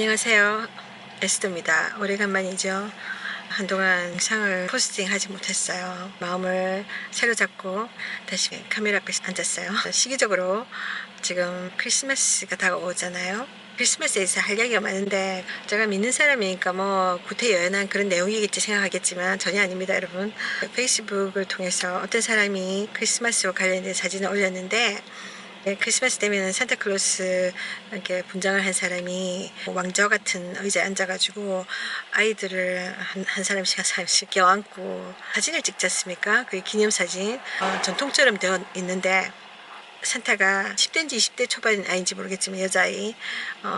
안녕하세요. 에스더입니다. 오래간만이죠. 한동안 영상을 포스팅하지 못했어요. 마음을 새로 잡고 다시 카메라 앞에 앉았어요. 시기적으로 지금 크리스마스가 다가오잖아요. 크리스마스에 있어 할 얘기가 많은데 제가 믿는 사람이니까 뭐 구태여연한 그런 내용이겠지 생각하겠지만 전혀 아닙니다, 여러분. 페이스북을 통해서 어떤 사람이 크리스마스와 관련된 사진을 올렸는데 크리스마스 되면 산타클로스 이렇게 분장을 한 사람이 왕좌 같은 의자에 앉아가지고 아이들을 한 사람씩 한 사람씩 껴안고 사진을 찍지 않습니까? 그게 기념사진. 전통처럼 되어 있는데 산타가 10대인지 20대 초반 아이인지 모르겠지만 여자아이.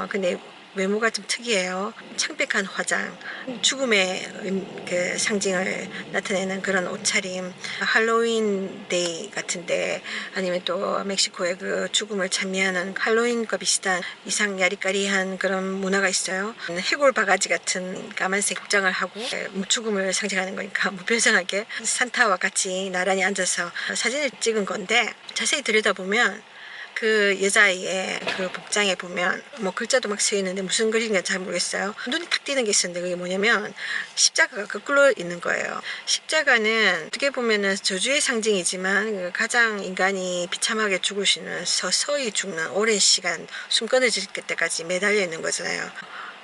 근데 외모가 좀 특이해요. 창백한 화장, 죽음의 그 상징을 나타내는 그런 옷차림, 할로윈 데이 같은데 아니면 또 멕시코의 그 죽음을 찬미하는 할로윈과 비슷한 이상 야리까리한 그런 문화가 있어요. 해골 바가지 같은 까만색 복장을 하고 죽음을 상징하는 거니까 무표정하게 산타와 같이 나란히 앉아서 사진을 찍은 건데 자세히 들여다보면 그 여자아이의 그 복장에 보면 뭐 글자도 막 써 있는데 무슨 글인가 잘 모르겠어요. 눈이 탁 띄는 게 있었는데 그게 뭐냐면 십자가가 거꾸로 있는 거예요. 십자가는 어떻게 보면은 저주의 상징이지만 가장 인간이 비참하게 죽을 수 있는 서서히 죽는 오랜 시간 숨 끊어질 때까지 매달려 있는 거잖아요.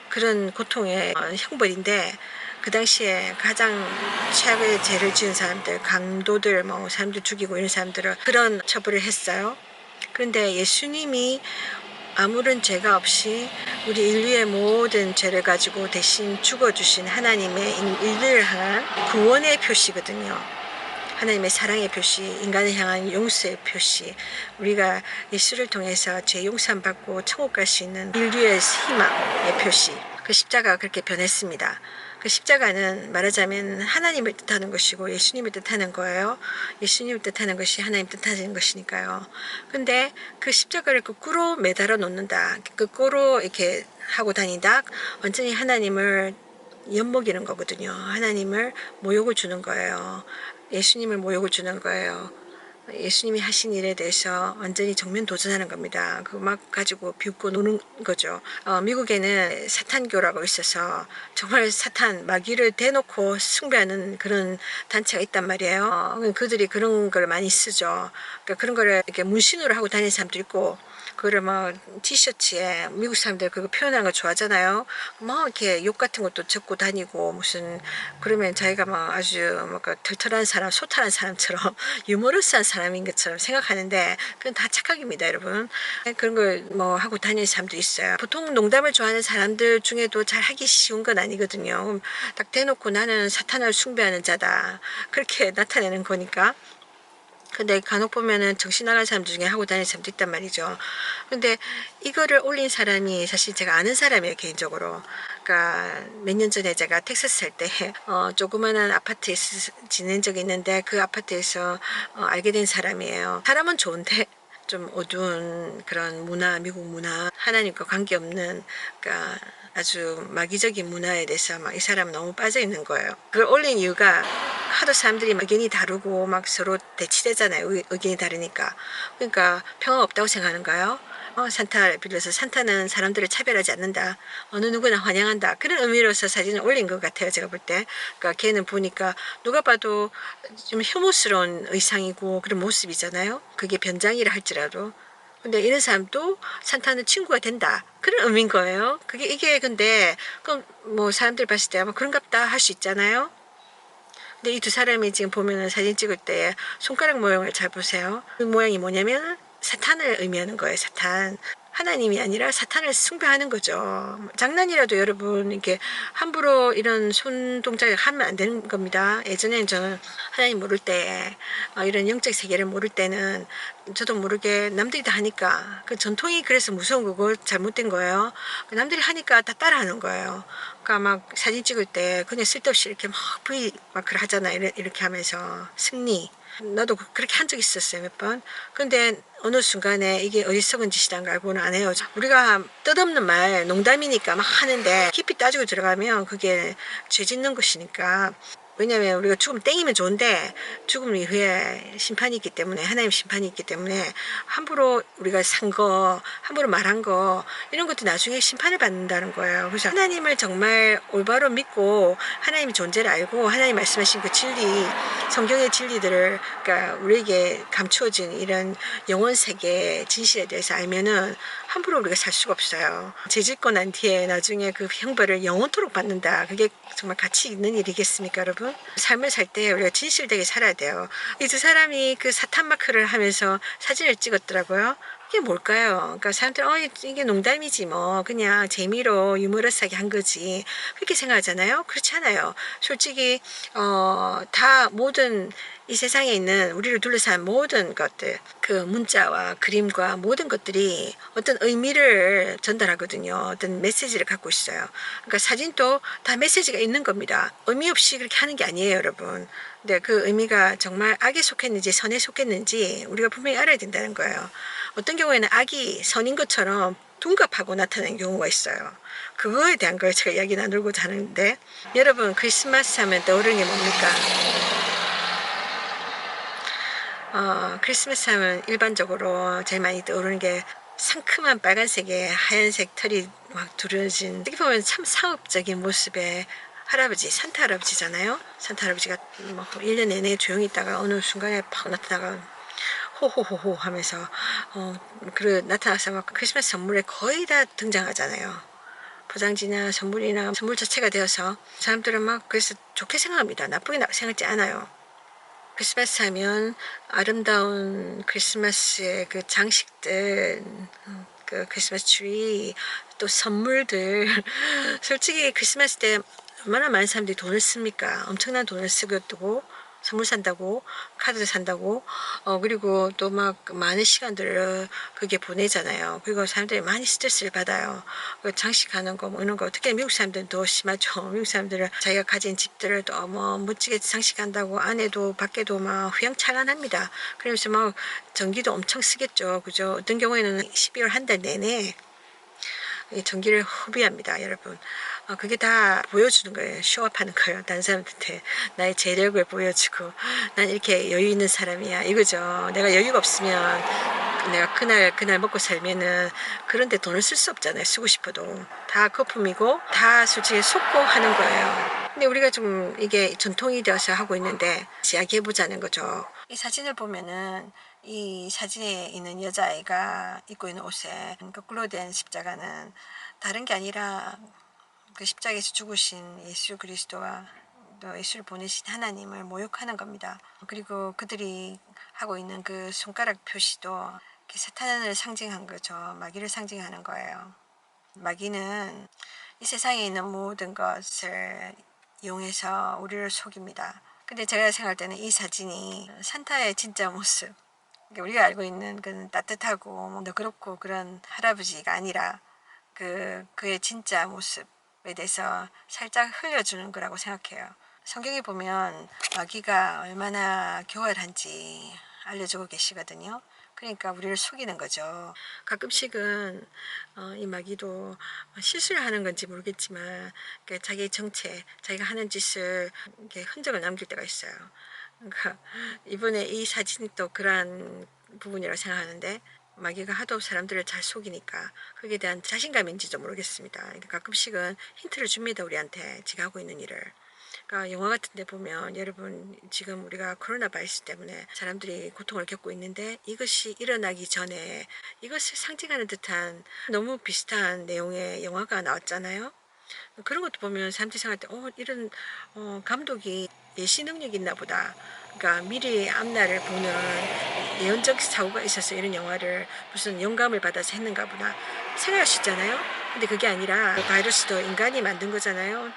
그런 고통의 형벌인데 그 당시에 가장 최악의 죄를 지은 사람들, 강도들, 뭐 사람들 죽이고 이런 사람들을 그런 처벌을 했어요. 그런데 예수님이 아무런 죄가 없이 우리 인류의 모든 죄를 가지고 대신 죽어주신 하나님의 인류를 향한 구원의 표시거든요. 하나님의 사랑의 표시, 인간을 향한 용서의 표시, 우리가 예수를 통해서 죄 용서받고 천국 갈 수 있는 인류의 희망의 표시, 그 십자가가 그렇게 변했습니다. 그 십자가는 말하자면 하나님을 뜻하는 것이고 예수님을 뜻하는 거예요. 예수님을 뜻하는 것이 하나님 뜻하는 것이니까요. 근데 그 십자가를 거꾸로 매달아 놓는다. 거꾸로 이렇게 하고 다닌다. 완전히 하나님을 엿먹이는 거거든요. 하나님을 모욕을 주는 거예요. 예수님을 모욕을 주는 거예요. 예수님이 하신 일에 대해서 완전히 정면 도전하는 겁니다. 그거 막 가지고 비웃고 노는 거죠. 미국에는 사탄교라고 있어서 정말 사탄, 마귀를 대놓고 숭배하는 그런 단체가 있단 말이에요. 그들이 그런 걸 많이 쓰죠. 그러니까 그런 거를 이렇게 문신으로 하고 다니는 사람도 있고, 그거를 막 티셔츠에 미국 사람들 그거 표현하는 거 좋아하잖아요. 막 이렇게 욕 같은 것도 적고 다니고 무슨 그러면 자기가 막 아주 막 털털한 사람, 소탈한 사람처럼 유머러스한 사람인 것처럼 생각하는데 그건 다 착각입니다, 여러분. 그런 걸 뭐 하고 다니는 사람도 있어요. 보통 농담을 좋아하는 사람들 중에도 잘 하기 쉬운 건 아니거든요. 딱 대놓고 나는 사탄을 숭배하는 자다 그렇게 나타내는 거니까. 근데 간혹 보면은 정신 나간 사람들 중에 하고 다니는 사람도 있단 말이죠. 근데 이거를 올린 사람이 사실 제가 아는 사람이에요, 개인적으로. 그러니까 몇 년 전에 제가 텍사스 살 때 조그마한 아파트에서 지낸 적이 있는데 그 아파트에서 알게 된 사람이에요. 사람은 좋은데 좀 어두운 그런 문화, 미국 문화, 하나님과 관계없는, 그러니까 아주 마귀적인 문화에 대해서 막 이 사람은 너무 빠져 있는 거예요. 그걸 올린 이유가 하도 사람들이 의견이 다르고 막 서로 대치되잖아요. 의견이 다르니까. 그러니까 평화 없다고 생각하는가요? 산타를 빌려서 산타는 사람들을 차별하지 않는다. 어느 누구나 환영한다. 그런 의미로서 사진을 올린 것 같아요. 제가 볼 때. 그러니까 걔는 보니까 누가 봐도 좀 혐오스러운 의상이고 그런 모습이잖아요. 그게 변장이라 할지라도. 근데 이런 사람도 산타는 친구가 된다. 그런 의미인 거예요. 이게 근데, 그럼 뭐 사람들 봤을 때 뭐 그런갑다 할 수 있잖아요. 근데 이 두 사람이 지금 보면은 사진 찍을 때 손가락 모양을 잘 보세요. 그 모양이 뭐냐면 사탄을 의미하는 거예요, 사탄. 하나님이 아니라 사탄을 숭배하는 거죠. 장난이라도 여러분 이렇게 함부로 이런 손 동작을 하면 안 되는 겁니다. 예전에는 저는 하나님 모를 때 이런 영적 세계를 모를 때는 저도 모르게 남들이 다 하니까 그 전통이 그래서 무서운 거고 잘못된 거예요. 남들이 하니까 다 따라하는 거예요. 그러니까 막 사진 찍을 때 그냥 쓸데없이 이렇게 막 V 마크를 하잖아요. 이렇게 하면서 승리. 나도 그렇게 한 적 있었어요, 몇 번. 근데 어느 순간에 이게 어리석은 짓이란 걸 알고는 안 해요. 우리가 뜻없는 말, 농담이니까 막 하는데 깊이 따지고 들어가면 그게 죄 짓는 것이니까 왜냐하면 우리가 죽음 땡이면 좋은데 죽음 이후에 심판이 있기 때문에, 하나님 심판이 있기 때문에 함부로 우리가 산 거, 함부로 말한 거, 이런 것도 나중에 심판을 받는다는 거예요. 그래서 하나님을 정말 올바로 믿고 하나님의 존재를 알고 하나님 말씀하신 그 진리, 성경의 진리들을, 그러니까 우리에게 감추어진 이런 영원 세계 진실에 대해서 알면은 함부로 우리가 살 수가 없어요. 죄 짓고 난 뒤에 나중에 그 형벌을 영원토록 받는다. 그게 정말 가치 있는 일이겠습니까, 여러분? 삶을 살 때 우리가 진실되게 살아야 돼요. 이 두 사람이 그 사탄 마크를 하면서 사진을 찍었더라고요. 이게 뭘까요? 그러니까 사람들은 이게 농담이지 뭐 그냥 재미로 유머러스하게 한 거지 그렇게 생각하잖아요. 그렇지 않아요. 솔직히 다 모든 이 세상에 있는 우리를 둘러싼 모든 것들, 그 문자와 그림과 모든 것들이 어떤 의미를 전달하거든요. 어떤 메시지를 갖고 있어요. 그러니까 사진도 다 메시지가 있는 겁니다. 의미 없이 그렇게 하는 게 아니에요, 여러분. 근데 그 의미가 정말 악에 속했는지 선에 속했는지 우리가 분명히 알아야 된다는 거예요. 어떤 경우에는 악이 선인 것처럼 둔갑하고 나타나는 경우가 있어요. 그거에 대한 걸 제가 이야기 나누고자 하는데, 여러분 크리스마스 하면 떠오르는 게 뭡니까? 크리스마스 하면 일반적으로 제일 많이 떠오르는 게 상큼한 빨간색에 하얀색 털이 막 두려진, 어떻게 보면 참 상업적인 모습의 할아버지, 산타 할아버지잖아요. 산타 할아버지가 뭐 1년 내내 조용히 있다가 어느 순간에 팍 나타나가 호호호호 하면서 나타나서 막 크리스마스 선물에 거의 다 등장하잖아요. 포장지나 선물이나 선물 자체가 되어서 사람들은 막 그래서 좋게 생각합니다. 나쁘게 생각하지 않아요. 크리스마스 하면 아름다운 크리스마스의 그 장식들, 그 크리스마스 트리, 또 선물들. 솔직히 크리스마스 때 얼마나 많은 사람들이 돈을 씁니까? 엄청난 돈을 쓰고 또 선물 산다고, 카드 산다고, 그리고 또 막 많은 시간들을 그게 보내잖아요. 그리고 사람들이 많이 스트레스를 받아요. 그 장식하는 거, 뭐 이런 거, 특히 미국 사람들은 더 심하죠. 미국 사람들은 자기가 가진 집들을 또 뭐 멋지게 장식한다고 안에도 밖에도 막 휘황찬란합니다. 그러면서 막 전기도 엄청 쓰겠죠. 그죠? 어떤 경우에는 12월 한 달 내내 전기를 허비합니다, 여러분. 그게 다 보여주는 거예요. 쇼업하는 거예요. 다른 사람한테 나의 재력을 보여주고 난 이렇게 여유 있는 사람이야 이거죠. 내가 여유가 없으면 내가 그날 먹고 살면은 그런데 돈을 쓸 수 없잖아요. 쓰고 싶어도 다 거품이고 다 솔직히 속고 하는 거예요. 근데 우리가 좀 이게 전통이 되어서 하고 있는데 이야기해 보자는 거죠. 이 사진을 보면은 이 사진에 있는 여자아이가 입고 있는 옷에 거꾸로 된 십자가는 다른 게 아니라 그 십자가에서 죽으신 예수 그리스도와 또 예수를 보내신 하나님을 모욕하는 겁니다. 그리고 그들이 하고 있는 그 손가락 표시도 사탄을 상징한 거죠. 마귀를 상징하는 거예요. 마귀는 이 세상에 있는 모든 것을 이용해서 우리를 속입니다. 근데 제가 생각할 때는 이 사진이 산타의 진짜 모습, 우리가 알고 있는 그 따뜻하고 너그럽고 그런 할아버지가 아니라 그의 진짜 모습에 대해서 살짝 흘려주는 거라고 생각해요. 성경에 보면 마귀가 얼마나 교활한지 알려주고 계시거든요. 그러니까 우리를 속이는 거죠. 가끔씩은 이 마귀도 실수를 하는 건지 모르겠지만 자기의 정체, 자기가 하는 짓을 이렇게 흔적을 남길 때가 있어요. 그러니까 이번에 이 사진이 또 그러한 부분이라고 생각하는데, 마귀가 하도 사람들을 잘 속이니까 거기에 대한 자신감인지도 모르겠습니다. 그러니까 가끔씩은 힌트를 줍니다, 우리한테 지가 하고 있는 일을. 그러니까 영화 같은 데 보면, 여러분 지금 우리가 코로나 바이러스 때문에 사람들이 고통을 겪고 있는데 이것이 일어나기 전에 이것을 상징하는 듯한 너무 비슷한 내용의 영화가 나왔잖아요. 그런 것도 보면 사람들이 생각할 때 이런 감독이 예시 능력이 있나 보다. 그러니까 미래의 앞날을 보는 예언적 사고가 있어서 이런 영화를 무슨 영감을 받아서 했는가 보다 생각할 수 있잖아요. 근데 그게 아니라 바이러스도 인간이 만든 거잖아요.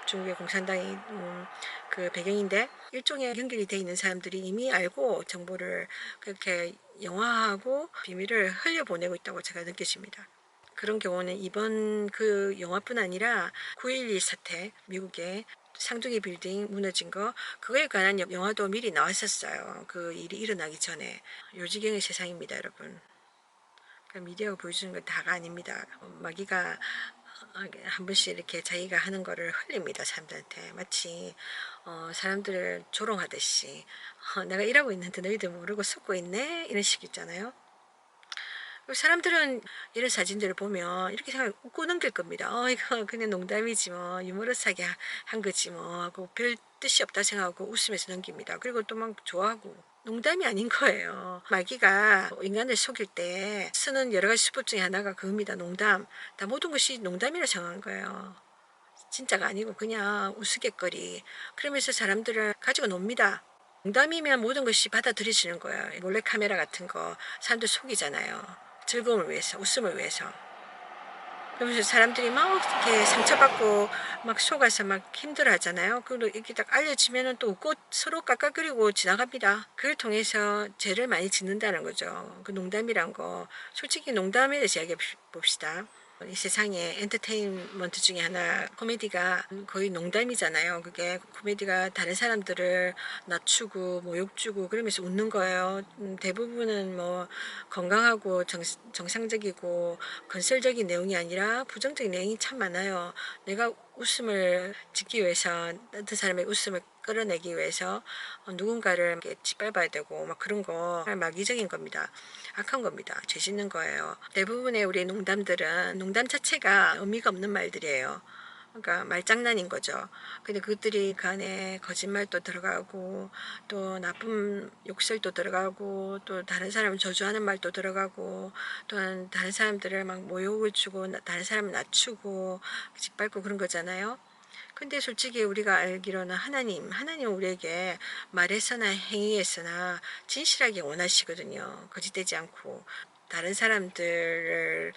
중국의 공산당이 그 배경인데, 일종의 연결이 돼 있는 사람들이 이미 알고 정보를 그렇게 영화하고 비밀을 흘려보내고 있다고 제가 느껴집니다. 그런 경우는 이번 그 영화뿐 아니라 9.11 사태, 미국의 상둥이 빌딩 무너진 거, 그거에 관한 영화도 미리 나왔었어요. 그 일이 일어나기 전에. 요지경의 세상입니다, 여러분. 그러니까 미디어가 보여주는 건 다가 아닙니다. 마귀가 한 번씩 이렇게 자기가 하는 거를 흘립니다. 사람들한테. 마치 사람들을 조롱하듯이 내가 일하고 있는데 너희들 모르고 속고 있네? 이런 식 있잖아요. 사람들은 이런 사진들을 보면 이렇게 생각 웃고 넘길 겁니다. 이거 그냥 농담이지 뭐 유머러스하게 한 거지 뭐 하고 별 뜻이 없다 생각하고 웃으면서 넘깁니다. 그리고 또 막 좋아하고 농담이 아닌 거예요. 마귀가 인간을 속일 때 쓰는 여러 가지 수법 중에 하나가 그겁니다. 농담. 다 모든 것이 농담이라 생각하는 거예요. 진짜가 아니고 그냥 우스갯거리. 그러면서 사람들을 가지고 놉니다. 농담이면 모든 것이 받아들여지는 거예요. 몰래카메라 같은 거 사람들 속이잖아요. 즐거움을 위해서, 웃음을 위해서. 그러면서 사람들이 막 이렇게 상처받고 막 속아서 막 힘들어 하잖아요. 그리고 이렇게 딱 알려지면은 또 웃고 서로 깎아그리고 지나갑니다. 그걸 통해서 죄를 많이 짓는다는 거죠. 그 농담이란 거. 솔직히 농담에 대해서 이야기해 봅시다. 이 세상에 엔터테인먼트 중에 하나 코미디가 거의 농담이잖아요. 그게 코미디가 다른 사람들을 낮추고 모욕 주고 그러면서 웃는 거예요. 대부분은 뭐 건강하고 정상적이고 건설적인 내용이 아니라 부정적인 내용이 참 많아요. 내가 웃음을 짓기 위해서 다른 사람의 웃음을 끌어내기 위해서 누군가를 이렇게 짓밟아야 되고 막 그런 거 마귀적인 겁니다. 악한 겁니다. 죄 짓는 거예요. 대부분의 우리 농담들은 농담 자체가 의미가 없는 말들이에요. 그러니까 말장난인 거죠. 근데 그것들이 그 안에 거짓말도 들어가고 또 나쁜 욕설도 들어가고 또 다른 사람을 저주하는 말도 들어가고 또한 다른 사람들을 막 모욕을 주고 다른 사람을 낮추고 짓밟고 그런 거잖아요. 근데 솔직히 우리가 알기로는 하나님 우리에게 말에서나 행위에서나 진실하게 원하시거든요. 거짓되지 않고. 다른 사람들을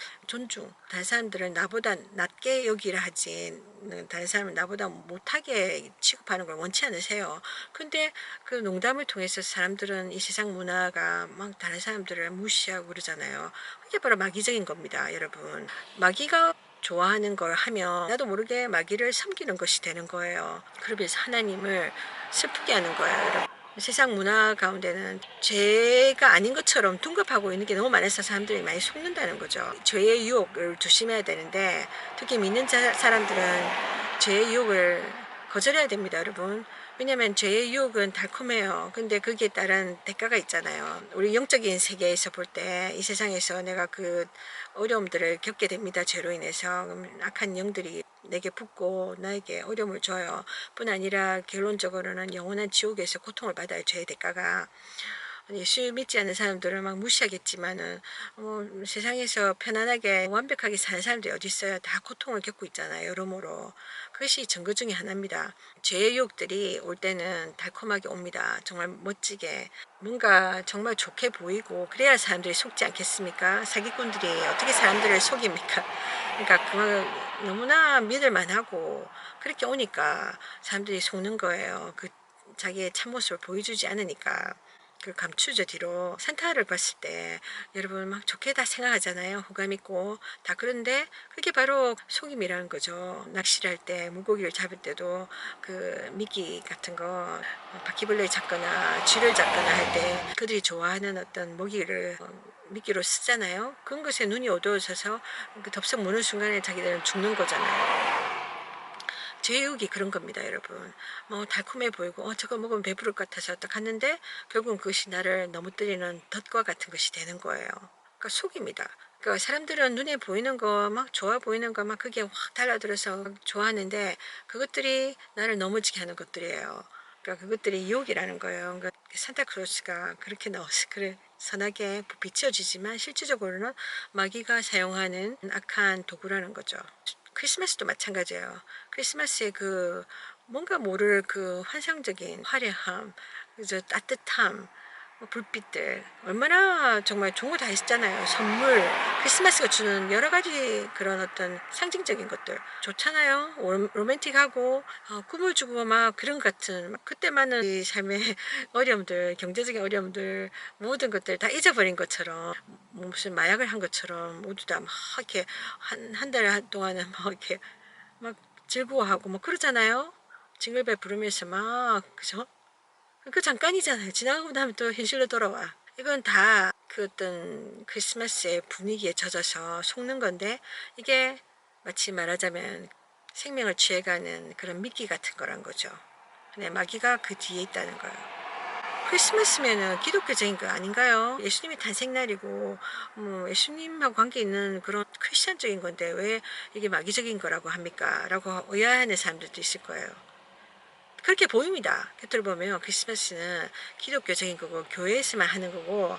다른 사람들은 나보다 낮게 여기라 하지, 다른 사람을 나보다 못하게 취급하는 걸 원치 않으세요. 근데 그 농담을 통해서 사람들은 이 세상 문화가 막 다른 사람들을 무시하고 그러잖아요. 그게 바로 마귀적인 겁니다, 여러분. 마귀가 좋아하는 걸 하면 나도 모르게 마귀를 섬기는 것이 되는 거예요. 그러면서 하나님을 슬프게 하는 거예요, 여러분. 세상 문화 가운데는 죄가 아닌 것처럼 둔갑하고 있는 게 너무 많아서 사람들이 많이 속는다는 거죠. 죄의 유혹을 조심해야 되는데 특히 믿는 사람들은 죄의 유혹을 거절해야 됩니다, 여러분. 왜냐하면 죄의 유혹은 달콤해요. 근데 거기에 따른 대가가 있잖아요. 우리 영적인 세계에서 볼 때 이 세상에서 내가 그 어려움들을 겪게 됩니다. 죄로 인해서 악한 영들이 내게 붙고 나에게 어려움을 줘요. 뿐 아니라 결론적으로는 영원한 지옥에서 고통을 받아요. 죄의 대가가. 예수 믿지 않는 사람들을 막 무시하겠지만은 세상에서 편안하게 완벽하게 사는 사람들이 어디 있어요. 다 고통을 겪고 있잖아요. 여러모로. 그것이 증거 중에 하나입니다. 죄의 유혹들이 올 때는 달콤하게 옵니다. 정말 멋지게 뭔가 정말 좋게 보이고 그래야 사람들이 속지 않겠습니까? 사기꾼들이 어떻게 사람들을 속입니까? 그러니까 그 너무나 믿을 만하고 그렇게 오니까 사람들이 속는 거예요. 그 자기의 참모습을 보여주지 않으니까. 그 감추죠 뒤로. 산타를 봤을 때 여러분 막 좋게 다 생각하잖아요. 호감 있고 다. 그런데 그게 바로 속임이라는 거죠. 낚시를 할 때 물고기를 잡을 때도 그 미끼 같은 거 바퀴벌레 잡거나 쥐를 잡거나 할 때 그들이 좋아하는 어떤 먹이를 미끼로 쓰잖아요. 그런 것에 눈이 어두워져서 그 덥석 무는 순간에 자기들은 죽는 거잖아요. 제육이 그런 겁니다, 여러분. 뭐 달콤해 보이고 저거 먹으면 배부를 것 같아서 딱 갔는데 결국은 그것이 나를 넘어뜨리는 덫과 같은 것이 되는 거예요. 그러니까 속입니다. 그러니까 사람들은 눈에 보이는 거 막 좋아 보이는 거 막 그게 확 달라들어서 좋아하는데 그것들이 나를 넘어지게 하는 것들이에요. 그러니까 그것들이 유혹이라는 거예요. 그러니까 산타클로스가 그렇게 나와서 그래 선하게 비춰지지만 실질적으로는 마귀가 사용하는 악한 도구라는 거죠. 크리스마스도 마찬가지예요. 크리스마스에 그 뭔가 모를 그 환상적인 화려함, 그저 따뜻함, 불빛들 얼마나 정말 좋은 거 다 있잖아요. 선물, 크리스마스가 주는 여러 가지 그런 어떤 상징적인 것들 좋잖아요. 로맨틱하고 꿈을 주고 막 그런 것 같은 그때만은 이 삶의 어려움들, 경제적인 어려움들 모든 것들 다 잊어버린 것처럼 무슨 마약을 한 것처럼 모두 다 막 이렇게 한 달 동안은 막 이렇게 막 즐거워하고 뭐 그러잖아요. 징글벨 부르면서 막 그죠? 그 잠깐이잖아요. 지나가고 나면 또 현실로 돌아와. 이건 다 그 어떤 크리스마스의 분위기에 젖어서 속는 건데 이게 마치 말하자면 생명을 취해가는 그런 미끼 같은 거란 거죠. 근데 마귀가 그 뒤에 있다는 거예요. 크리스마스면은 기독교적인 거 아닌가요? 예수님의 탄생날이고 뭐 예수님하고 관계 있는 그런 크리스천적인 건데 왜 이게 마귀적인 거라고 합니까? 라고 의아해하는 사람들도 있을 거예요. 그렇게 보입니다. 곁으로 보면 크리스마스는 기독교적인 거고 교회에서만 하는 거고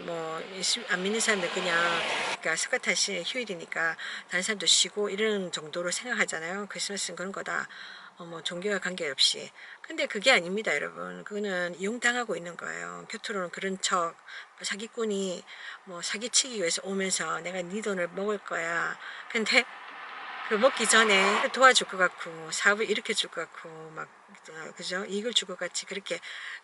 뭐 예수 안 믿는 사람들 그냥 그러니까 석가탄신 휴일이니까 다른 사람도 쉬고 이런 정도로 생각하잖아요. 크리스마스는 그런 거다. 뭐 종교와 관계없이. 근데 그게 아닙니다, 여러분. 그거는 이용당하고 있는 거예요. 곁으로는 그런 척 사기꾼이 뭐 사기치기 위해서 오면서 내가 네 돈을 먹을 거야. 근데 그 먹기 전에 도와줄 것 같고 사업을 일으켜 줄 것 같고 막 그죠? 이익을 줄 것 같이 그렇게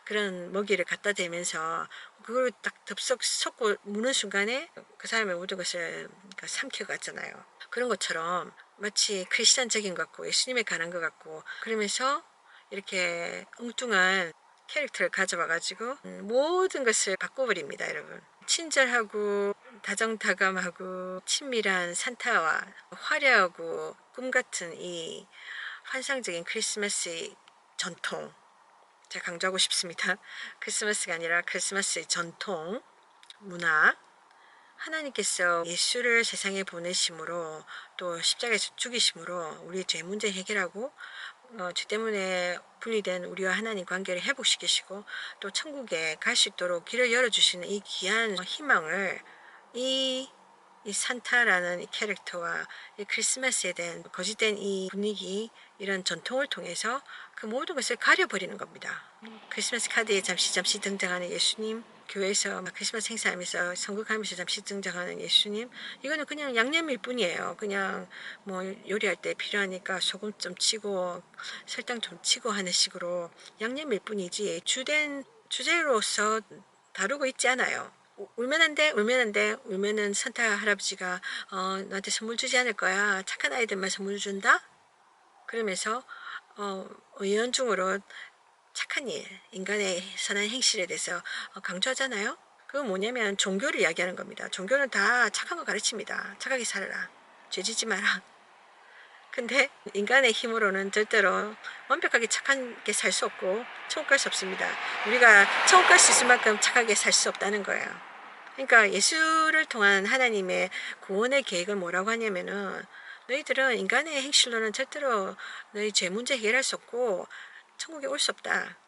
그런 먹이를 갖다 대면서 그걸 딱 덥석 섞고 무는 순간에 그 사람의 모든 것을 삼켜갔잖아요. 그런 것처럼 마치 크리스천적인 것 같고 예수님에 관한 것 같고 그러면서 이렇게 엉뚱한 캐릭터를 가져와 가지고 모든 것을 바꿔버립니다, 여러분. 친절하고 다정다감하고 친밀한 산타와 화려하고 꿈같은 이 환상적인 크리스마스의 전통, 제가 강조하고 싶습니다. 크리스마스가 아니라 크리스마스의 전통 문화, 하나님께서 예수를 세상에 보내심으로 또 십자가에서 죽이심으로 우리의 죄 문제 해결하고 죄 때문에 분리된 우리와 하나님 관계를 회복시키시고 또 천국에 갈 수 있도록 길을 열어주시는 이 귀한 희망을 이 산타라는 이 캐릭터와 이 크리스마스에 대한 거짓된 이 분위기 이런 전통을 통해서 그 모든 것을 가려버리는 겁니다. 크리스마스 카드에 잠시 등장하는 예수님, 교회에서 크리스마스 행사하면서 선곡하면서 잠시 등장하는 예수님, 이거는 그냥 양념일 뿐이에요. 그냥 뭐 요리할 때 필요하니까 소금 좀 치고 설탕 좀 치고 하는 식으로 양념일 뿐이지 주된 주제로서 다루고 있지 않아요. 울면 안 돼, 울면 안 돼, 울면은 산타 할아버지가 너한테 선물 주지 않을 거야. 착한 아이들만 선물 준다. 그러면서 의연중으로 착한 일, 인간의 선한 행실에 대해서 강조하잖아요. 그건 뭐냐면 종교를 이야기하는 겁니다. 종교는 다 착한 거 가르칩니다. 착하게 살아라. 죄짓지 마라. 근데 인간의 힘으로는 절대로 완벽하게 착하게 살 수 없고 천국 갈 수 없습니다. 우리가 천국 갈 수 있을 만큼 착하게 살 수 없다는 거예요. 그러니까 예수를 통한 하나님의 구원의 계획을 뭐라고 하냐면은 너희들은 인간의 행실로는 절대로 너희 죄 문제 해결할 수 없고 천국에 올 수 없다.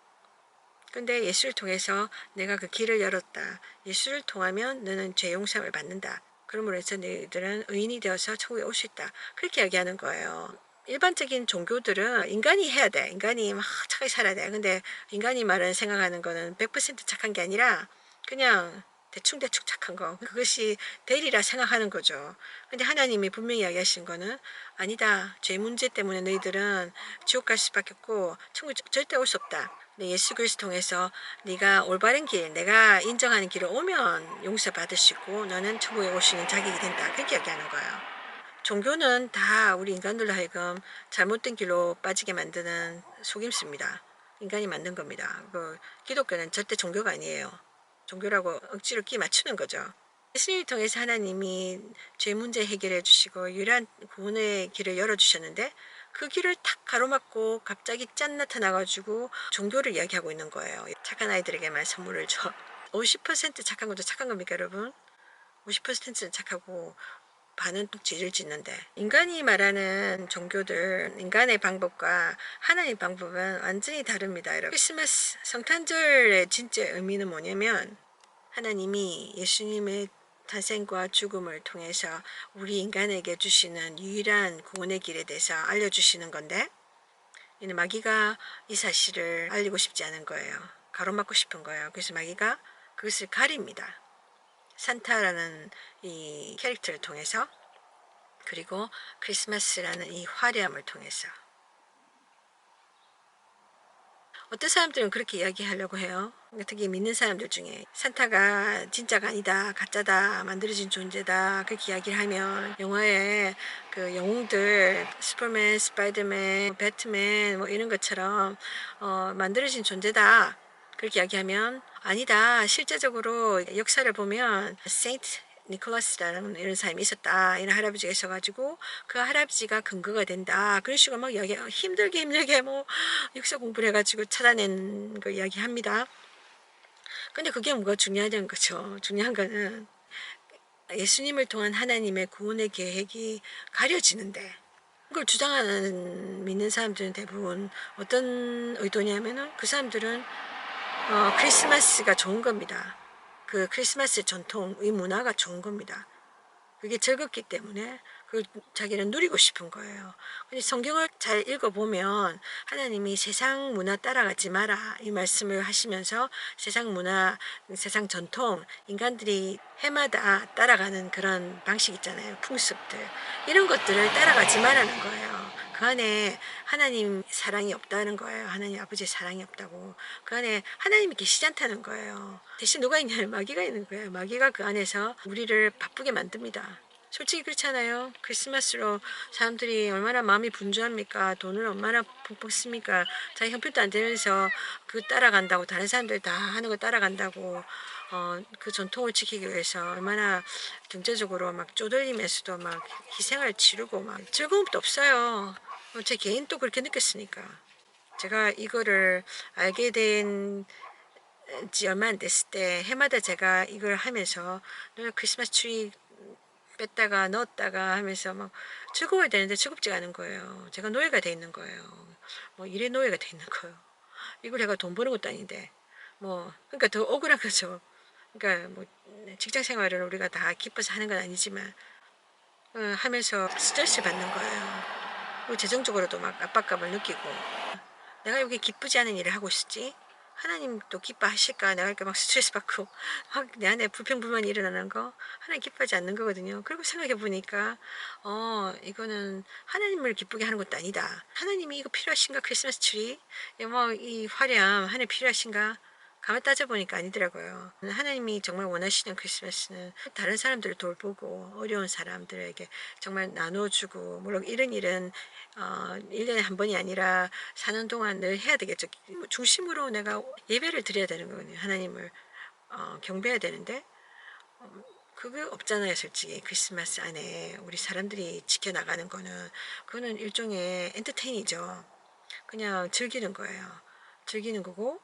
근데 예수를 통해서 내가 그 길을 열었다. 예수를 통하면 너는 죄 용서를 받는다. 그러므로 해서 너희들은 의인이 되어서 천국에 올 수 있다. 그렇게 이야기하는 거예요. 일반적인 종교들은 인간이 해야 돼. 인간이 막 착하게 살아야 돼. 근데 인간이 말은 생각하는 거는 100% 착한 게 아니라 그냥 대충대충 착한 거. 그것이 대리라 생각하는 거죠. 근데 하나님이 분명히 이야기하신 거는 아니다. 죄 문제 때문에 너희들은 지옥 갈 수밖에 없고 천국 절대 올 수 없다. 예수 그리스도 통해서 네가 올바른 길, 내가 인정하는 길을 오면 용서받을 수 있고 너는 천국에 올 수 있는 자격이 된다. 그렇게 이야기하는 거예요. 종교는 다 우리 인간들로 하여금 잘못된 길로 빠지게 만드는 속임수입니다. 인간이 만든 겁니다. 기독교는 절대 종교가 아니에요. 종교라고 억지로 끼 맞추는 거죠. 예수님을 통해서 하나님이 죄 문제 해결해 주시고 유일한 구원의 길을 열어주셨는데 그 길을 탁 가로막고 갑자기 짠 나타나가지고 종교를 이야기하고 있는 거예요. 착한 아이들에게만 선물을 줘. 50% 착한 것도 착한 겁니까, 여러분? 50%는 착하고 반은 죄를 짓는데 인간이 말하는 종교들 인간의 방법과 하나님의 방법은 완전히 다릅니다. 여러분. 크리스마스 성탄절의 진짜 의미는 뭐냐면 하나님이 예수님의 탄생과 죽음을 통해서 우리 인간에게 주시는 유일한 구원의 길에 대해서 알려주시는 건데 이는 마귀가 이 사실을 알리고 싶지 않은 거예요. 가로막고 싶은 거예요. 그래서 마귀가 그것을 가립니다. 산타라는 이 캐릭터를 통해서 그리고 크리스마스라는 이 화려함을 통해서 어떤 사람들은 그렇게 이야기하려고 해요. 특히 믿는 사람들 중에 산타가 진짜가 아니다, 가짜다, 만들어진 존재다 그렇게 이야기를 하면 영화에 그 영웅들 슈퍼맨, 스파이더맨, 배트맨 뭐 이런 것처럼 만들어진 존재다 그렇게 이야기하면 아니다. 실제적으로 역사를 보면 세인트 니콜라스라는 이런 사람이 있었다. 이런 할아버지가 있어가지고 그 할아버지가 근거가 된다. 그런 식으로 막 이야기, 힘들게 뭐 역사 공부를 해가지고 찾아낸 거 이야기합니다. 근데 그게 뭐가 중요하냐는 거죠. 중요한 거는 예수님을 통한 하나님의 구원의 계획이 가려지는데, 그걸 주장하는 믿는 사람들은 대부분 어떤 의도냐면은 그 사람들은 크리스마스가 좋은 겁니다. 그 크리스마스 전통의 문화가 좋은 겁니다. 그게 즐겁기 때문에 그 자기는 누리고 싶은 거예요. 근데 성경을 잘 읽어보면 하나님이 세상 문화 따라가지 마라 이 말씀을 하시면서 세상 문화, 세상 전통, 인간들이 해마다 따라가는 그런 방식 있잖아요. 풍습들. 이런 것들을 따라가지 말라는 거예요. 그 안에 하나님 사랑이 없다는 거예요. 하나님 아버지의 사랑이 없다고. 그 안에 하나님이 계시지 않다는 거예요. 대신 누가 있냐면 마귀가 있는 거예요. 마귀가 그 안에서 우리를 바쁘게 만듭니다. 솔직히 그렇잖아요. 크리스마스로 사람들이 얼마나 마음이 분주합니까? 돈을 얼마나 펑펑 씁니까? 자기 형편도 안 되면서 그 따라간다고, 다른 사람들 다 하는 거 따라간다고, 그 전통을 지키기 위해서 얼마나 경제적으로 막 쪼들리면서도 막 희생을 치르고 막 즐거움도 없어요. 제 개인 또 그렇게 느꼈으니까. 제가 이거를 알게 된 지 얼마 안 됐을 때 해마다 제가 이걸 하면서 늘 크리스마스 트리 뺐다가 넣었다가 하면서 막 즐거워야 되는데 즐겁지가 않은 거예요. 제가 노예가 돼 있는 거예요. 뭐 일의 노예가 돼 있는 거예요. 이걸 내가 돈 버는 것도 아닌데 뭐 그러니까 더 억울한 거죠. 그러니까 뭐 직장 생활을 우리가 다 기뻐서 하는 건 아니지만 하면서 스트레스 받는 거예요. 그리고 재정적으로도 막 압박감을 느끼고 내가 여기 기쁘지 않은 일을 하고 있었지? 하나님도 기뻐하실까? 내가 이렇게 막 스트레스 받고 막 내 안에 불평불만이 일어나는 거 하나님 기뻐하지 않는 거거든요. 그리고 생각해 보니까 이거는 하나님을 기쁘게 하는 것도 아니다. 하나님이 이거 필요하신가? 크리스마스 트리? 뭐이 화려함 하나님 필요하신가? 가만 따져보니까 아니더라고요. 하나님이 정말 원하시는 크리스마스는 다른 사람들을 돌보고 어려운 사람들에게 정말 나눠주고, 물론 이런 일은 1년에 한 번이 아니라 사는 동안 늘 해야 되겠죠. 중심으로 내가 예배를 드려야 되는 거거든요. 하나님을 경배해야 되는데 그게 없잖아요. 솔직히 크리스마스 안에 우리 사람들이 지켜나가는 거는 그거는 일종의 엔터테인이죠. 그냥 즐기는 거예요. 즐기는 거고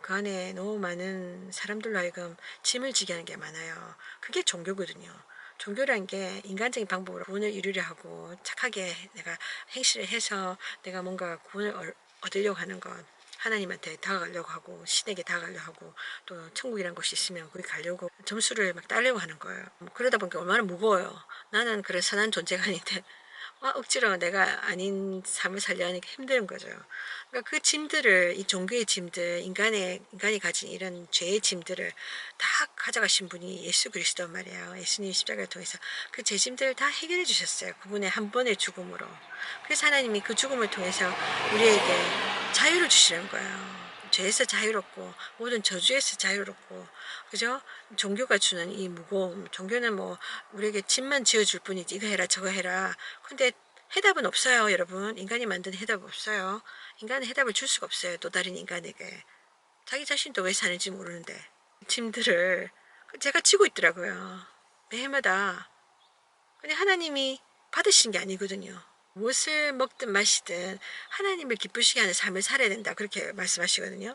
그 안에 너무 많은 사람들로 하여금 짐을 지게 하는 게 많아요. 그게 종교거든요. 종교란 게 인간적인 방법으로 구원을 이루려 하고 착하게 내가 행실을 해서 내가 뭔가 구원을 얻으려고 하는 것, 하나님한테 다가가려고 하고 신에게 다가가려고 하고 또 천국이란 곳이 있으면 거기 가려고 점수를 막 따려고 하는 거예요. 그러다 보니까 얼마나 무거워요. 나는 그런 선한 존재가 아닌데 억지로 내가 아닌 삶을 살려 하니까 힘든 거죠. 그러니까 그 짐들을, 이 종교의 짐들, 인간이 가진 이런 죄의 짐들을 다 가져가신 분이 예수 그리스도 말이에요. 예수님 십자가를 통해서 그 제 짐들을 다 해결해 주셨어요. 그분의 한 번의 죽음으로. 그래서 하나님이 그 죽음을 통해서 우리에게 자유를 주시는 거예요. 죄에서 자유롭고 모든 저주에서 자유롭고, 그죠? 종교가 주는 이 무거움, 종교는 뭐 우리에게 짐만 지어줄 뿐이지 이거 해라 저거 해라. 근데 해답은 없어요. 여러분, 인간이 만든 해답 없어요. 인간은 해답을 줄 수가 없어요. 또 다른 인간에게. 자기 자신도 왜 사는지 모르는데 짐들을 제가 지고 있더라고요. 매해마다. 근데 하나님이 받으신 게 아니거든요. 무엇을 먹든 마시든 하나님을 기쁘시게 하는 삶을 살아야 된다, 그렇게 말씀하시거든요.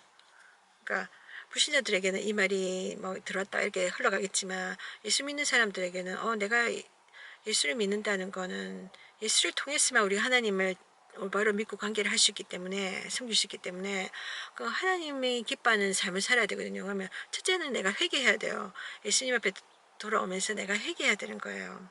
그러니까 불신자들에게는 이 말이 뭐 들어왔다 이렇게 흘러가겠지만 예수 믿는 사람들에게는 내가 예수를 믿는다는 거는 예수를 통해서만 우리가 하나님을 올바로 믿고 관계를 할 수 있기 때문에, 섬길 수 있기 때문에 그 하나님이 기뻐하는 삶을 살아야 되거든요. 그러면 첫째는 내가 회개해야 돼요. 예수님 앞에 돌아오면서 내가 회개해야 되는 거예요.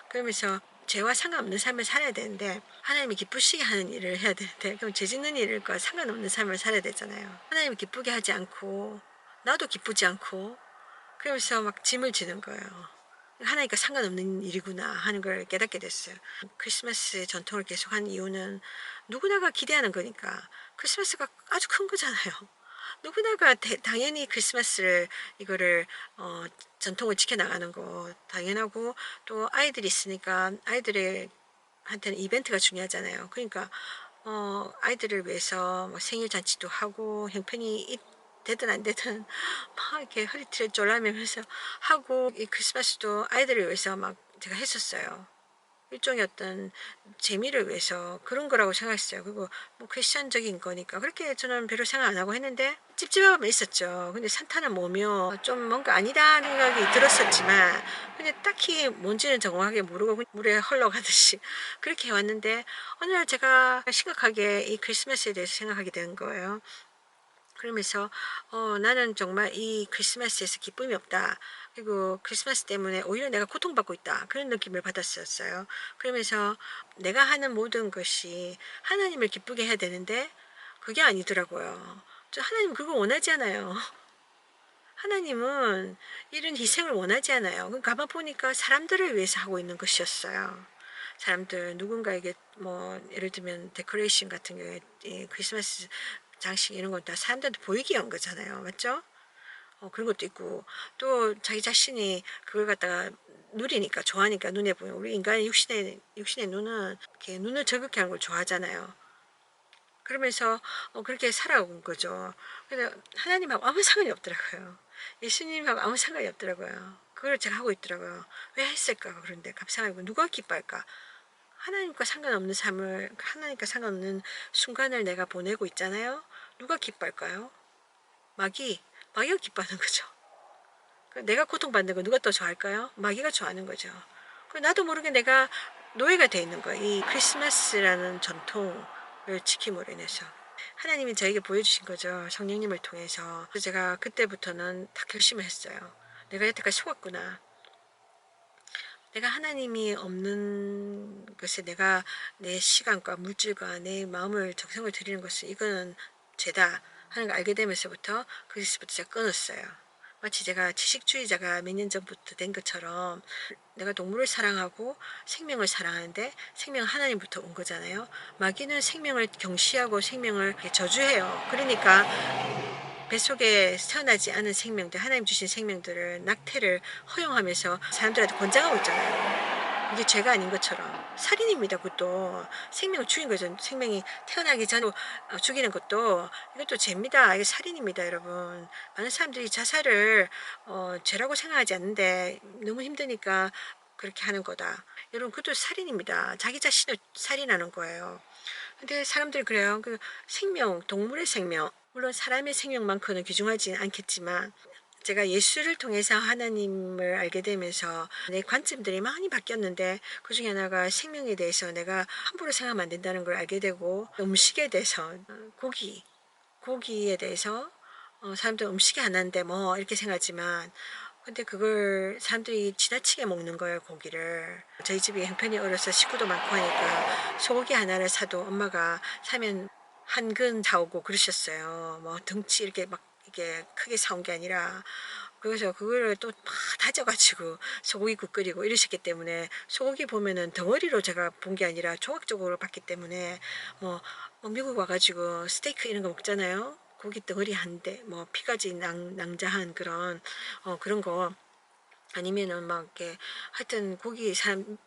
그러면서 죄와 상관없는 삶을 살아야 되는데 하나님이 기쁘시게 하는 일을 해야 되는데, 그럼 죄 짓는 일과 상관없는 삶을 살아야 되잖아요. 하나님을 기쁘게 하지 않고 나도 기쁘지 않고 그러면서 막 짐을 지는 거예요. 하나님과 상관없는 일이구나 하는 걸 깨닫게 됐어요. 크리스마스 전통을 계속한 이유는 누구나가 기대하는 거니까. 크리스마스가 아주 큰 거잖아요. 누구나가 당연히 크리스마스를 이거를 전통을 지켜나가는 거 당연하고, 또 아이들이 있으니까 아이들의 한테는 이벤트가 중요하잖아요. 그러니까 아이들을 위해서 뭐 생일 잔치도 하고 형편이 되든 안 되든 막 이렇게 허리띠를 졸라매면서 하고, 이 크리스마스도 아이들을 위해서 막 제가 했었어요. 일종의 어떤 재미를 위해서 그런 거라고 생각했어요. 그리고 뭐 크리스천적인 거니까 그렇게 저는 별로 생각 안 하고 했는데 찝찝함은 있었죠. 근데 산타는 뭐며 좀 뭔가 아니다 생각이 들었었지만, 근데 딱히 뭔지는 정확하게 모르고 그냥 물에 흘러가듯이 그렇게 해왔는데, 어느 날 제가 심각하게 이 크리스마스에 대해서 생각하게 된 거예요. 그러면서 나는 정말 이 크리스마스에서 기쁨이 없다. 그리고 크리스마스 때문에 오히려 내가 고통받고 있다. 그런 느낌을 받았었어요. 그러면서 내가 하는 모든 것이 하나님을 기쁘게 해야 되는데 그게 아니더라고요. 저 하나님 그거 원하지 않아요. 하나님은 이런 희생을 원하지 않아요. 가만 보니까 사람들을 위해서 하고 있는 것이었어요. 사람들 누군가에게 뭐 예를 들면 데코레이션 같은 경우에 크리스마스 장식 이런 건 다 사람들한테 보이게 한 거잖아요. 맞죠? 그런 것도 있고, 또 자기 자신이 그걸 갖다가 누리니까 좋아하니까 눈에 보이는, 우리 인간의 육신의 눈은 이렇게 눈을 즐겁게 하는 걸 좋아하잖아요. 그러면서 그렇게 살아온 거죠. 근데 하나님하고 아무 상관이 없더라고요. 예수님하고 아무 상관이 없더라고요. 그걸 제가 하고 있더라고요. 왜 했을까? 그런데 감사하고 누가 기뻐할까? 하나님과 상관없는 삶을, 하나님과 상관없는 순간을 내가 보내고 있잖아요. 누가 기뻐할까요? 마귀가 기뻐하는 거죠. 내가 고통받는 거 누가 더 좋아할까요? 마귀가 좋아하는 거죠. 나도 모르게 내가 노예가 돼 있는 거예요. 이 크리스마스라는 전통을 지킴으로 인해서. 하나님이 저에게 보여주신 거죠. 성령님을 통해서. 그래서 제가 그때부터는 다 결심을 했어요. 내가 여태까지 속았구나. 내가 하나님이 없는 것에 내가 내 시간과 물질과 내 마음을 정성을 들이는 것은 이거는 죄다 하는 걸 알게 되면서부터 그리스부터 제가 끊었어요. 마치 제가 지식주의자가 몇 년 전부터 된 것처럼 내가 동물을 사랑하고 생명을 사랑하는데 생명은 하나님부터 온 거잖아요. 마귀는 생명을 경시하고 생명을 저주해요. 그러니까 뱃속에 태어나지 않은 생명들, 하나님 주신 생명들을 낙태를 허용하면서 사람들한테 권장하고 있잖아요. 이게 죄가 아닌 것처럼. 살인입니다. 그것도 생명을 죽인 거죠. 생명이 태어나기 전에 죽이는 것도 이것도 죄입니다. 이게 살인입니다, 여러분. 많은 사람들이 자살을 죄라고 생각하지 않는데 너무 힘드니까 그렇게 하는 거다. 여러분, 그것도 살인입니다. 자기 자신을 살인하는 거예요. 근데 사람들이 그래요. 그 생명, 동물의 생명, 물론 사람의 생명만큼은 귀중하지 않겠지만, 제가 예수를 통해서 하나님을 알게 되면서 내 관점들이 많이 바뀌었는데, 그 중에 하나가 생명에 대해서 내가 함부로 생각하면 안 된다는 걸 알게 되고, 음식에 대해서, 고기에 대해서 사람들 음식이 하나인데 뭐 이렇게 생각하지만, 근데 그걸 사람들이 지나치게 먹는 거예요, 고기를. 저희 집이 형편이 어려서 식구도 많고 하니까 소고기 하나를 사도 엄마가 사면 한 근 사오고 그러셨어요. 뭐 등치 이렇게 막 이게 크게 사온 게 아니라. 그래서 그거를 또 막 다져가지고 소고기국 끓이고 이러셨기 때문에, 소고기 보면은 덩어리로 제가 본 게 아니라 조각적으로 봤기 때문에, 뭐 미국 와가지고 스테이크 이런 거 먹잖아요. 고기 덩어리 한 대, 뭐 피까지 낭자한 그런 거, 아니면은 막 이렇게 하여튼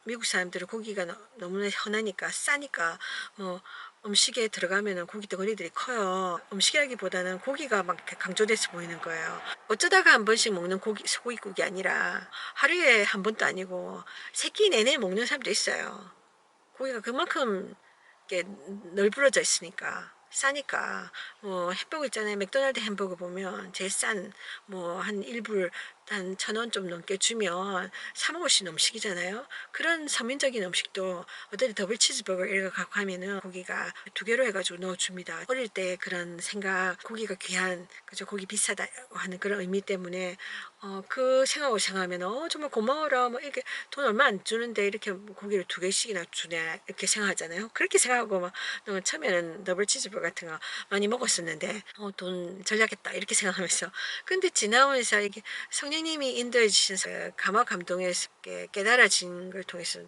미국 사람들은 고기가 너무나 흔하니까 싸니까 뭐 음식에 들어가면은 고기 덩어리들이 커요. 음식이라기보다는 고기가 막 이렇게 강조돼서 보이는 거예요. 어쩌다가 한 번씩 먹는 소고기국이 아니라 하루에 한 번도 아니고 새끼 내내 먹는 사람도 있어요. 고기가 그만큼 이렇게 널브러져 있으니까. 싸니까. 뭐 햄버거 있잖아요. 맥도날드 햄버거 보면 제일 싼 뭐 한 1불 한 1,000원 좀 넘게 주면 사 먹을 수 있는 음식이잖아요. 그런 서민적인 음식도 어떤 더블 치즈버거 이런 거 갖고 하면은 고기가 2개로 해가지고 넣어줍니다. 어릴 때 그런 생각, 고기가 귀한, 그죠, 고기 비싸다 하는 그런 의미 때문에 그 생각을 생각하면 정말 고마워라, 뭐 이렇게 돈 얼마 안 주는데 이렇게 고기를 2개씩이나 주네 이렇게 생각하잖아요. 그렇게 생각하고 막 처음에는 더블 치즈버거 같은 거 많이 먹었었는데 돈 절약했다 이렇게 생각하면서, 근데 지나오면서 이게 성령님이 인도해 주신 감화 감동에서 깨달아진 걸 통해서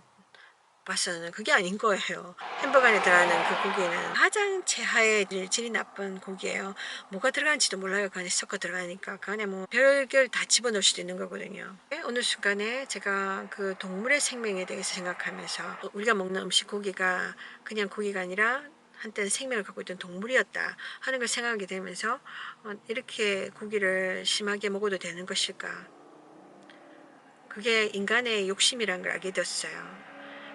봐서는 그게 아닌 거예요. 햄버거 안에 들어가는 그 고기는 가장 최하의 질이 나쁜 고기예요. 뭐가 들어가는지도 몰라요. 그 안에 섞어 들어가니까. 그 안에 뭐 별걸 다 집어넣을 수도 있는 거거든요. 어느 순간에 제가 그 동물의 생명에 대해서 생각하면서 우리가 먹는 음식 고기가 그냥 고기가 아니라 한때는 생명을 갖고 있던 동물이었다 하는 걸 생각하게 되면서 이렇게 고기를 심하게 먹어도 되는 것일까? 그게 인간의 욕심이라는 걸 알게 되었어요.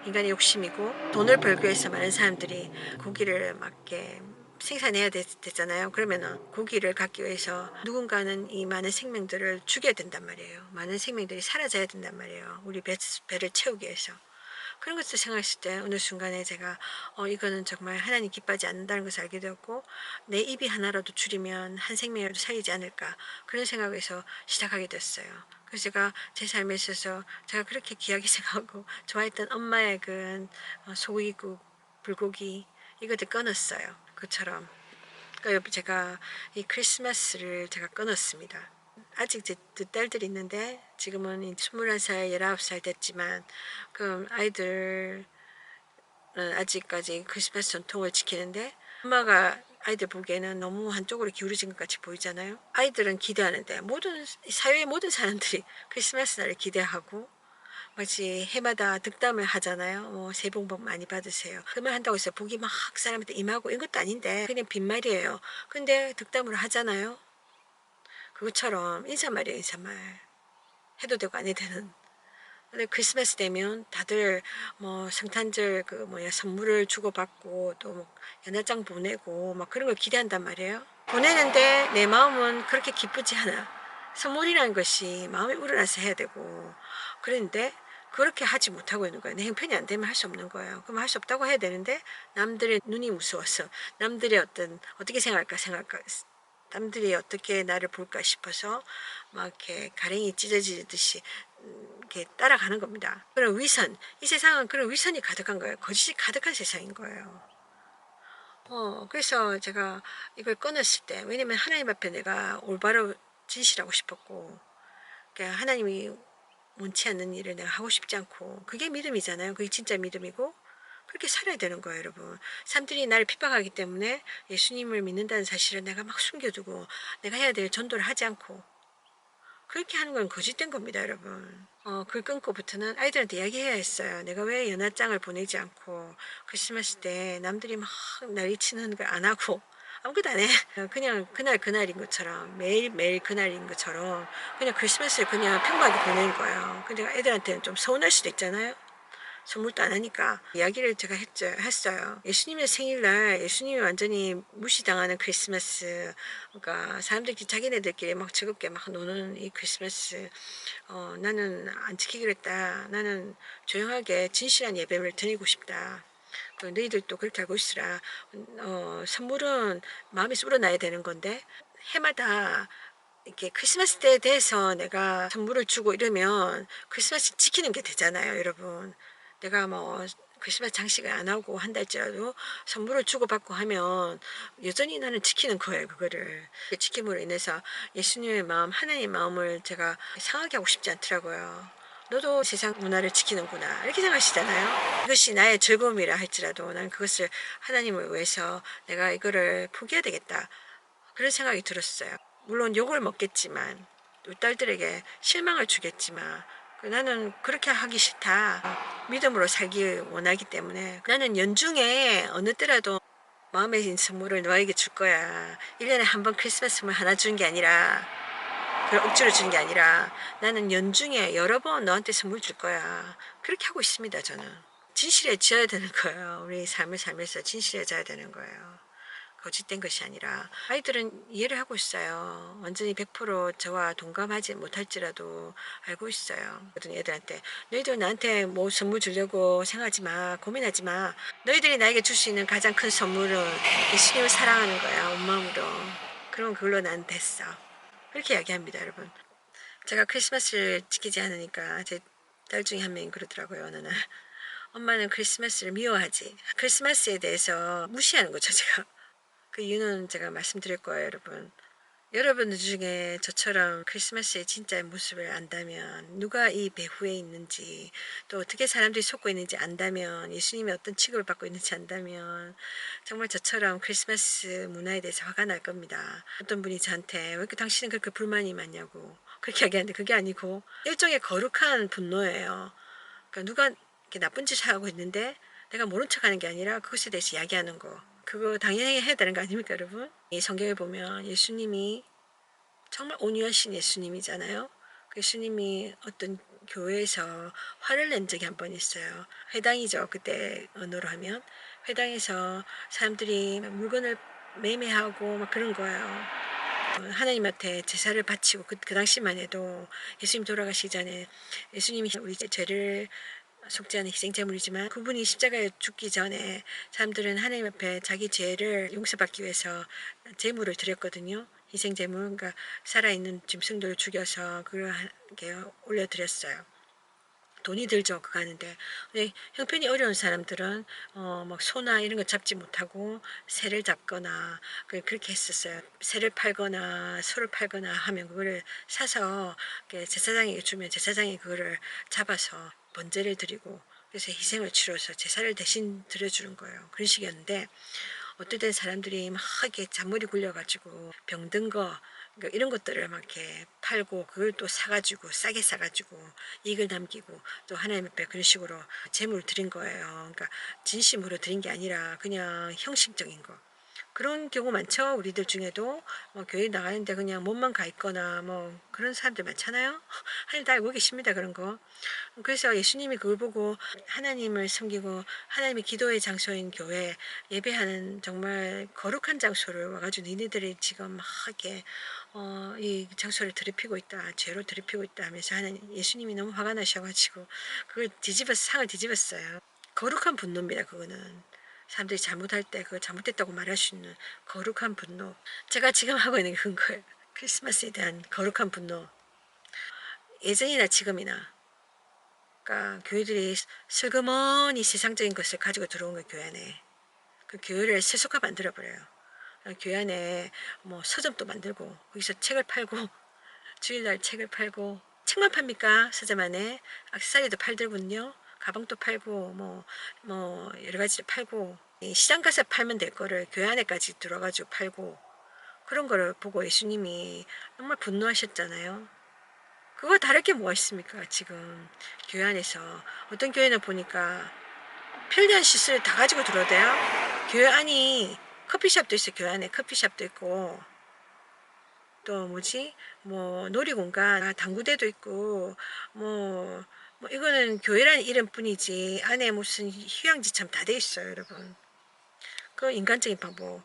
인간의 욕심이고 돈을 벌기 위해서 많은 사람들이 고기를 막 이렇게 생산해야 되잖아요. 그러면은 고기를 갖기 위해서 누군가는 이 많은 생명들을 죽여야 된단 말이에요. 많은 생명들이 사라져야 된단 말이에요. 우리 배를 채우기 위해서. 그런 것을 생각했을 때 어느 순간에 제가 이거는 정말 하나님 기뻐하지 않는다는 것을 알게 되었고 내 입이 하나라도 줄이면 한 생명이라도 살리지 않을까 그런 생각에서 시작하게 됐어요. 그래서 제가 제 삶에 있어서 제가 그렇게 귀하게 생각하고 좋아했던 엄마의 그 소고기국, 불고기 이것들 끊었어요. 그처럼 그러니까 제가 이 크리스마스를 제가 끊었습니다. 아직 제 두 딸들이 있는데 지금은 21살, 19살 됐지만 그 아이들은 아직까지 크리스마스 전통을 지키는데 엄마가 아이들 보기에는 너무 한쪽으로 기울어진 것 같이 보이잖아요. 아이들은 기대하는데 모든 사회의 모든 사람들이 크리스마스 날을 기대하고 마치 해마다 득담을 하잖아요. 새해 복 많이 받으세요. 그 말 한다고 해서 복이 막 사람한테 임하고 이런 것도 아닌데 그냥 빈말이에요. 근데 득담을 하잖아요. 그것처럼 인사말이에요. 인사말. 해도 되고 안 해도 되는. 근데 크리스마스 되면 다들 뭐 성탄절 그 뭐야 선물을 주고받고 또 뭐 연하장 보내고 막 그런 걸 기대한단 말이에요. 보내는데 내 마음은 그렇게 기쁘지 않아. 선물이라는 것이 마음이 우러나서 해야 되고 그런데 그렇게 하지 못하고 있는 거예요. 내 형편이 안 되면 할 수 없는 거예요. 그럼 할 수 없다고 해야 되는데 남들의 눈이 무서워서 남들의 어떻게 생각할까 남들이 어떻게 나를 볼까 싶어서 막 이렇게 가랭이 찢어지듯이 이렇게 따라가는 겁니다. 그런 위선, 이 세상은 그런 위선이 가득한 거예요. 거짓이 가득한 세상인 거예요. 그래서 제가 이걸 끊었을 때, 왜냐면 하나님 앞에 내가 올바로 진실하고 싶었고, 그러니까 하나님이 원치 않는 일을 내가 하고 싶지 않고, 그게 믿음이잖아요. 그게 진짜 믿음이고, 그렇게 살아야 되는 거예요, 여러분. 사람들이 나를 핍박하기 때문에 예수님을 믿는다는 사실을 내가 막 숨겨두고, 내가 해야 될 전도를 하지 않고, 그렇게 하는 건 거짓된 겁니다, 여러분. 글 끊고부터는 아이들한테 이야기해야 했어요. 내가 왜 연하장을 보내지 않고 크리스마스 때 남들이 막 난리치는 걸 안 하고 아무것도 안 해. 그냥 그날 그날인 것처럼 매일 그날인 것처럼 그냥 크리스마스를 그냥 평범하게 보내는 거예요. 근데 애들한테는 좀 서운할 수도 있잖아요. 선물도 안 하니까 이야기를 제가 했어요. 예수님의 생일날 예수님이 완전히 무시당하는 크리스마스, 그러니까 사람들끼리 자기네들끼리 막 즐겁게 막 노는 이 크리스마스, 나는 안 지키기로 했다. 나는 조용하게 진실한 예배를 드리고 싶다. 너희들도 그렇게 알고 있으라. 선물은 마음에서 우러나야 되는 건데 해마다 이렇게 크리스마스 때에 대해서 내가 선물을 주고 이러면 크리스마스 지키는 게 되잖아요, 여러분. 내가 뭐 크리스마스 장식을 안 하고 한다 할지라도 선물을 주고받고 하면 여전히 나는 지키는 거예요, 그거를. 그 지킴으로 인해서 예수님의 마음, 하나님의 마음을 제가 상하게 하고 싶지 않더라고요. 너도 세상 문화를 지키는구나 이렇게 생각하시잖아요. 이것이 나의 즐거움이라 할지라도 난 그것을 하나님을 위해서 내가 이거를 포기해야 되겠다 그런 생각이 들었어요. 물론 욕을 먹겠지만 우리 딸들에게 실망을 주겠지만 나는 그렇게 하기 싫다. 믿음으로 살기 원하기 때문에 나는 연중에 어느 때라도 마음에 있는 선물을 너에게 줄 거야. 1년에 한 번 크리스마스 선물 하나 주는 게 아니라 그걸 억지로 주는 게 아니라 나는 연중에 여러 번 너한테 선물 줄 거야. 그렇게 하고 있습니다, 저는. 진실해져야 되는 거예요. 우리 삶을 살면서 진실해져야 되는 거예요. 거짓된 것이 아니라 아이들은 이해를 하고 있어요. 완전히 100% 저와 동감하지 못할지라도 알고 있어요. 그랬더니 애들한테 너희들 나한테 뭐 선물 주려고 생각하지 마. 고민하지 마. 너희들이 나에게 줄 수 있는 가장 큰 선물은 예수님을 사랑하는 거야. 온 마음으로. 그럼 그걸로 난 됐어. 그렇게 이야기합니다, 여러분. 제가 크리스마스를 지키지 않으니까 제 딸 중에 한 명이 그러더라고요, 어느 날. 엄마는 크리스마스를 미워하지. 크리스마스에 대해서 무시하는 거죠, 제가. 그 이유는 제가 말씀드릴 거예요, 여러분. 여러분들 중에 저처럼 크리스마스의 진짜의 모습을 안다면, 누가 이 배후에 있는지, 또 어떻게 사람들이 속고 있는지 안다면, 예수님이 어떤 취급을 받고 있는지 안다면, 정말 저처럼 크리스마스 문화에 대해서 화가 날 겁니다. 어떤 분이 저한테 왜 이렇게 당신은 그렇게 불만이 많냐고 그렇게 얘기하는데 그게 아니고 일종의 거룩한 분노예요. 그러니까 누가 이렇게 나쁜 짓을 하고 있는데 내가 모른 척하는 게 아니라 그것에 대해서 이야기하는 거. 그거 당연히 해야 되는 거 아닙니까, 여러분? 이 성경에 보면 예수님이 정말 온유하신 예수님이잖아요. 그 예수님이 어떤 교회에서 화를 낸 적이 한 번 있어요. 회당이죠. 그때 언어로 하면 회당에서 사람들이 물건을 매매하고 막 그런 거예요. 하나님한테 제사를 바치고 그 당시만 해도 예수님 돌아가시기 전에 예수님이 우리 죄를 속죄하는 희생제물이지만 그분이 십자가에 죽기 전에 사람들은 하나님 앞에 자기 죄를 용서받기 위해서 제물을 드렸거든요. 희생제물, 그러니까 살아있는 짐승들을 죽여서 그걸 이렇게 올려드렸어요. 돈이 들죠, 그거 하는데. 근데 형편이 어려운 사람들은 막 소나 이런 거 잡지 못하고 새를 잡거나 그렇게 했었어요. 새를 팔거나 소를 팔거나 하면 그거를 사서 제사장에게 주면 제사장이 그거를 잡아서 번제를 드리고 그래서 희생을 치러서 제사를 대신 드려주는 거예요. 그런 식이었는데 어떨 땐 사람들이 막 이렇게 잔머리 굴려가지고 병든 거 그러니까 이런 것들을 막 이렇게 팔고 그걸 또 사가지고 싸게 사가지고 이익을 남기고 또 하나님 앞에 그런 식으로 재물을 드린 거예요. 그러니까 진심으로 드린 게 아니라 그냥 형식적인 거. 그런 경우 많죠. 우리들 중에도 교회 나가는데 그냥 몸만 가 있거나 뭐 그런 사람들 많잖아요. 하나님 다 알고 계십니다. 그런 거. 그래서 예수님이 그걸 보고 하나님을 섬기고 하나님의 기도의 장소인 교회 예배하는 정말 거룩한 장소를 와가지고 니네들이 지금 막 이렇게 이 장소를 더럽히고 있다, 죄로 더럽히고 있다 하면서 하나님 예수님이 너무 화가 나셔가지고 그걸 상을 뒤집었어요. 거룩한 분노입니다. 그거는. 사람들이 잘못할 때 그거 잘못됐다고 말할 수 있는 거룩한 분노. 제가 지금 하고 있는 게 그런 거예요. 크리스마스에 대한 거룩한 분노. 예전이나 지금이나 그러니까 교회들이 슬그머니 세상적인 것을 가지고 들어온 거예요. 교회 안에. 그 교회를 세속화 만들어버려요. 교회 안에 뭐 서점도 만들고 거기서 책을 팔고 주일날 책을 팔고 책만 팝니까? 서점 안에 액세서리도 팔더군요. 가방도 팔고 뭐 여러 가지를 팔고 시장 가서 팔면 될 거를 교회 안에까지 들어가지고 팔고 그런 거를 보고 예수님이 정말 분노하셨잖아요. 그거 다를 게 뭐가 있습니까? 지금 교회 안에서 어떤 교회는 보니까 편리한 시설을 다 가지고 들어오대요. 교회 안이 커피숍도 있어요. 교회 안에 커피숍도 있고 또 뭐지 뭐 놀이공간 당구대도 있고 뭐 이거는 교회라는 이름뿐이지 안에 무슨 휴양지처럼 다 돼 있어요. 여러분 그 인간적인 방법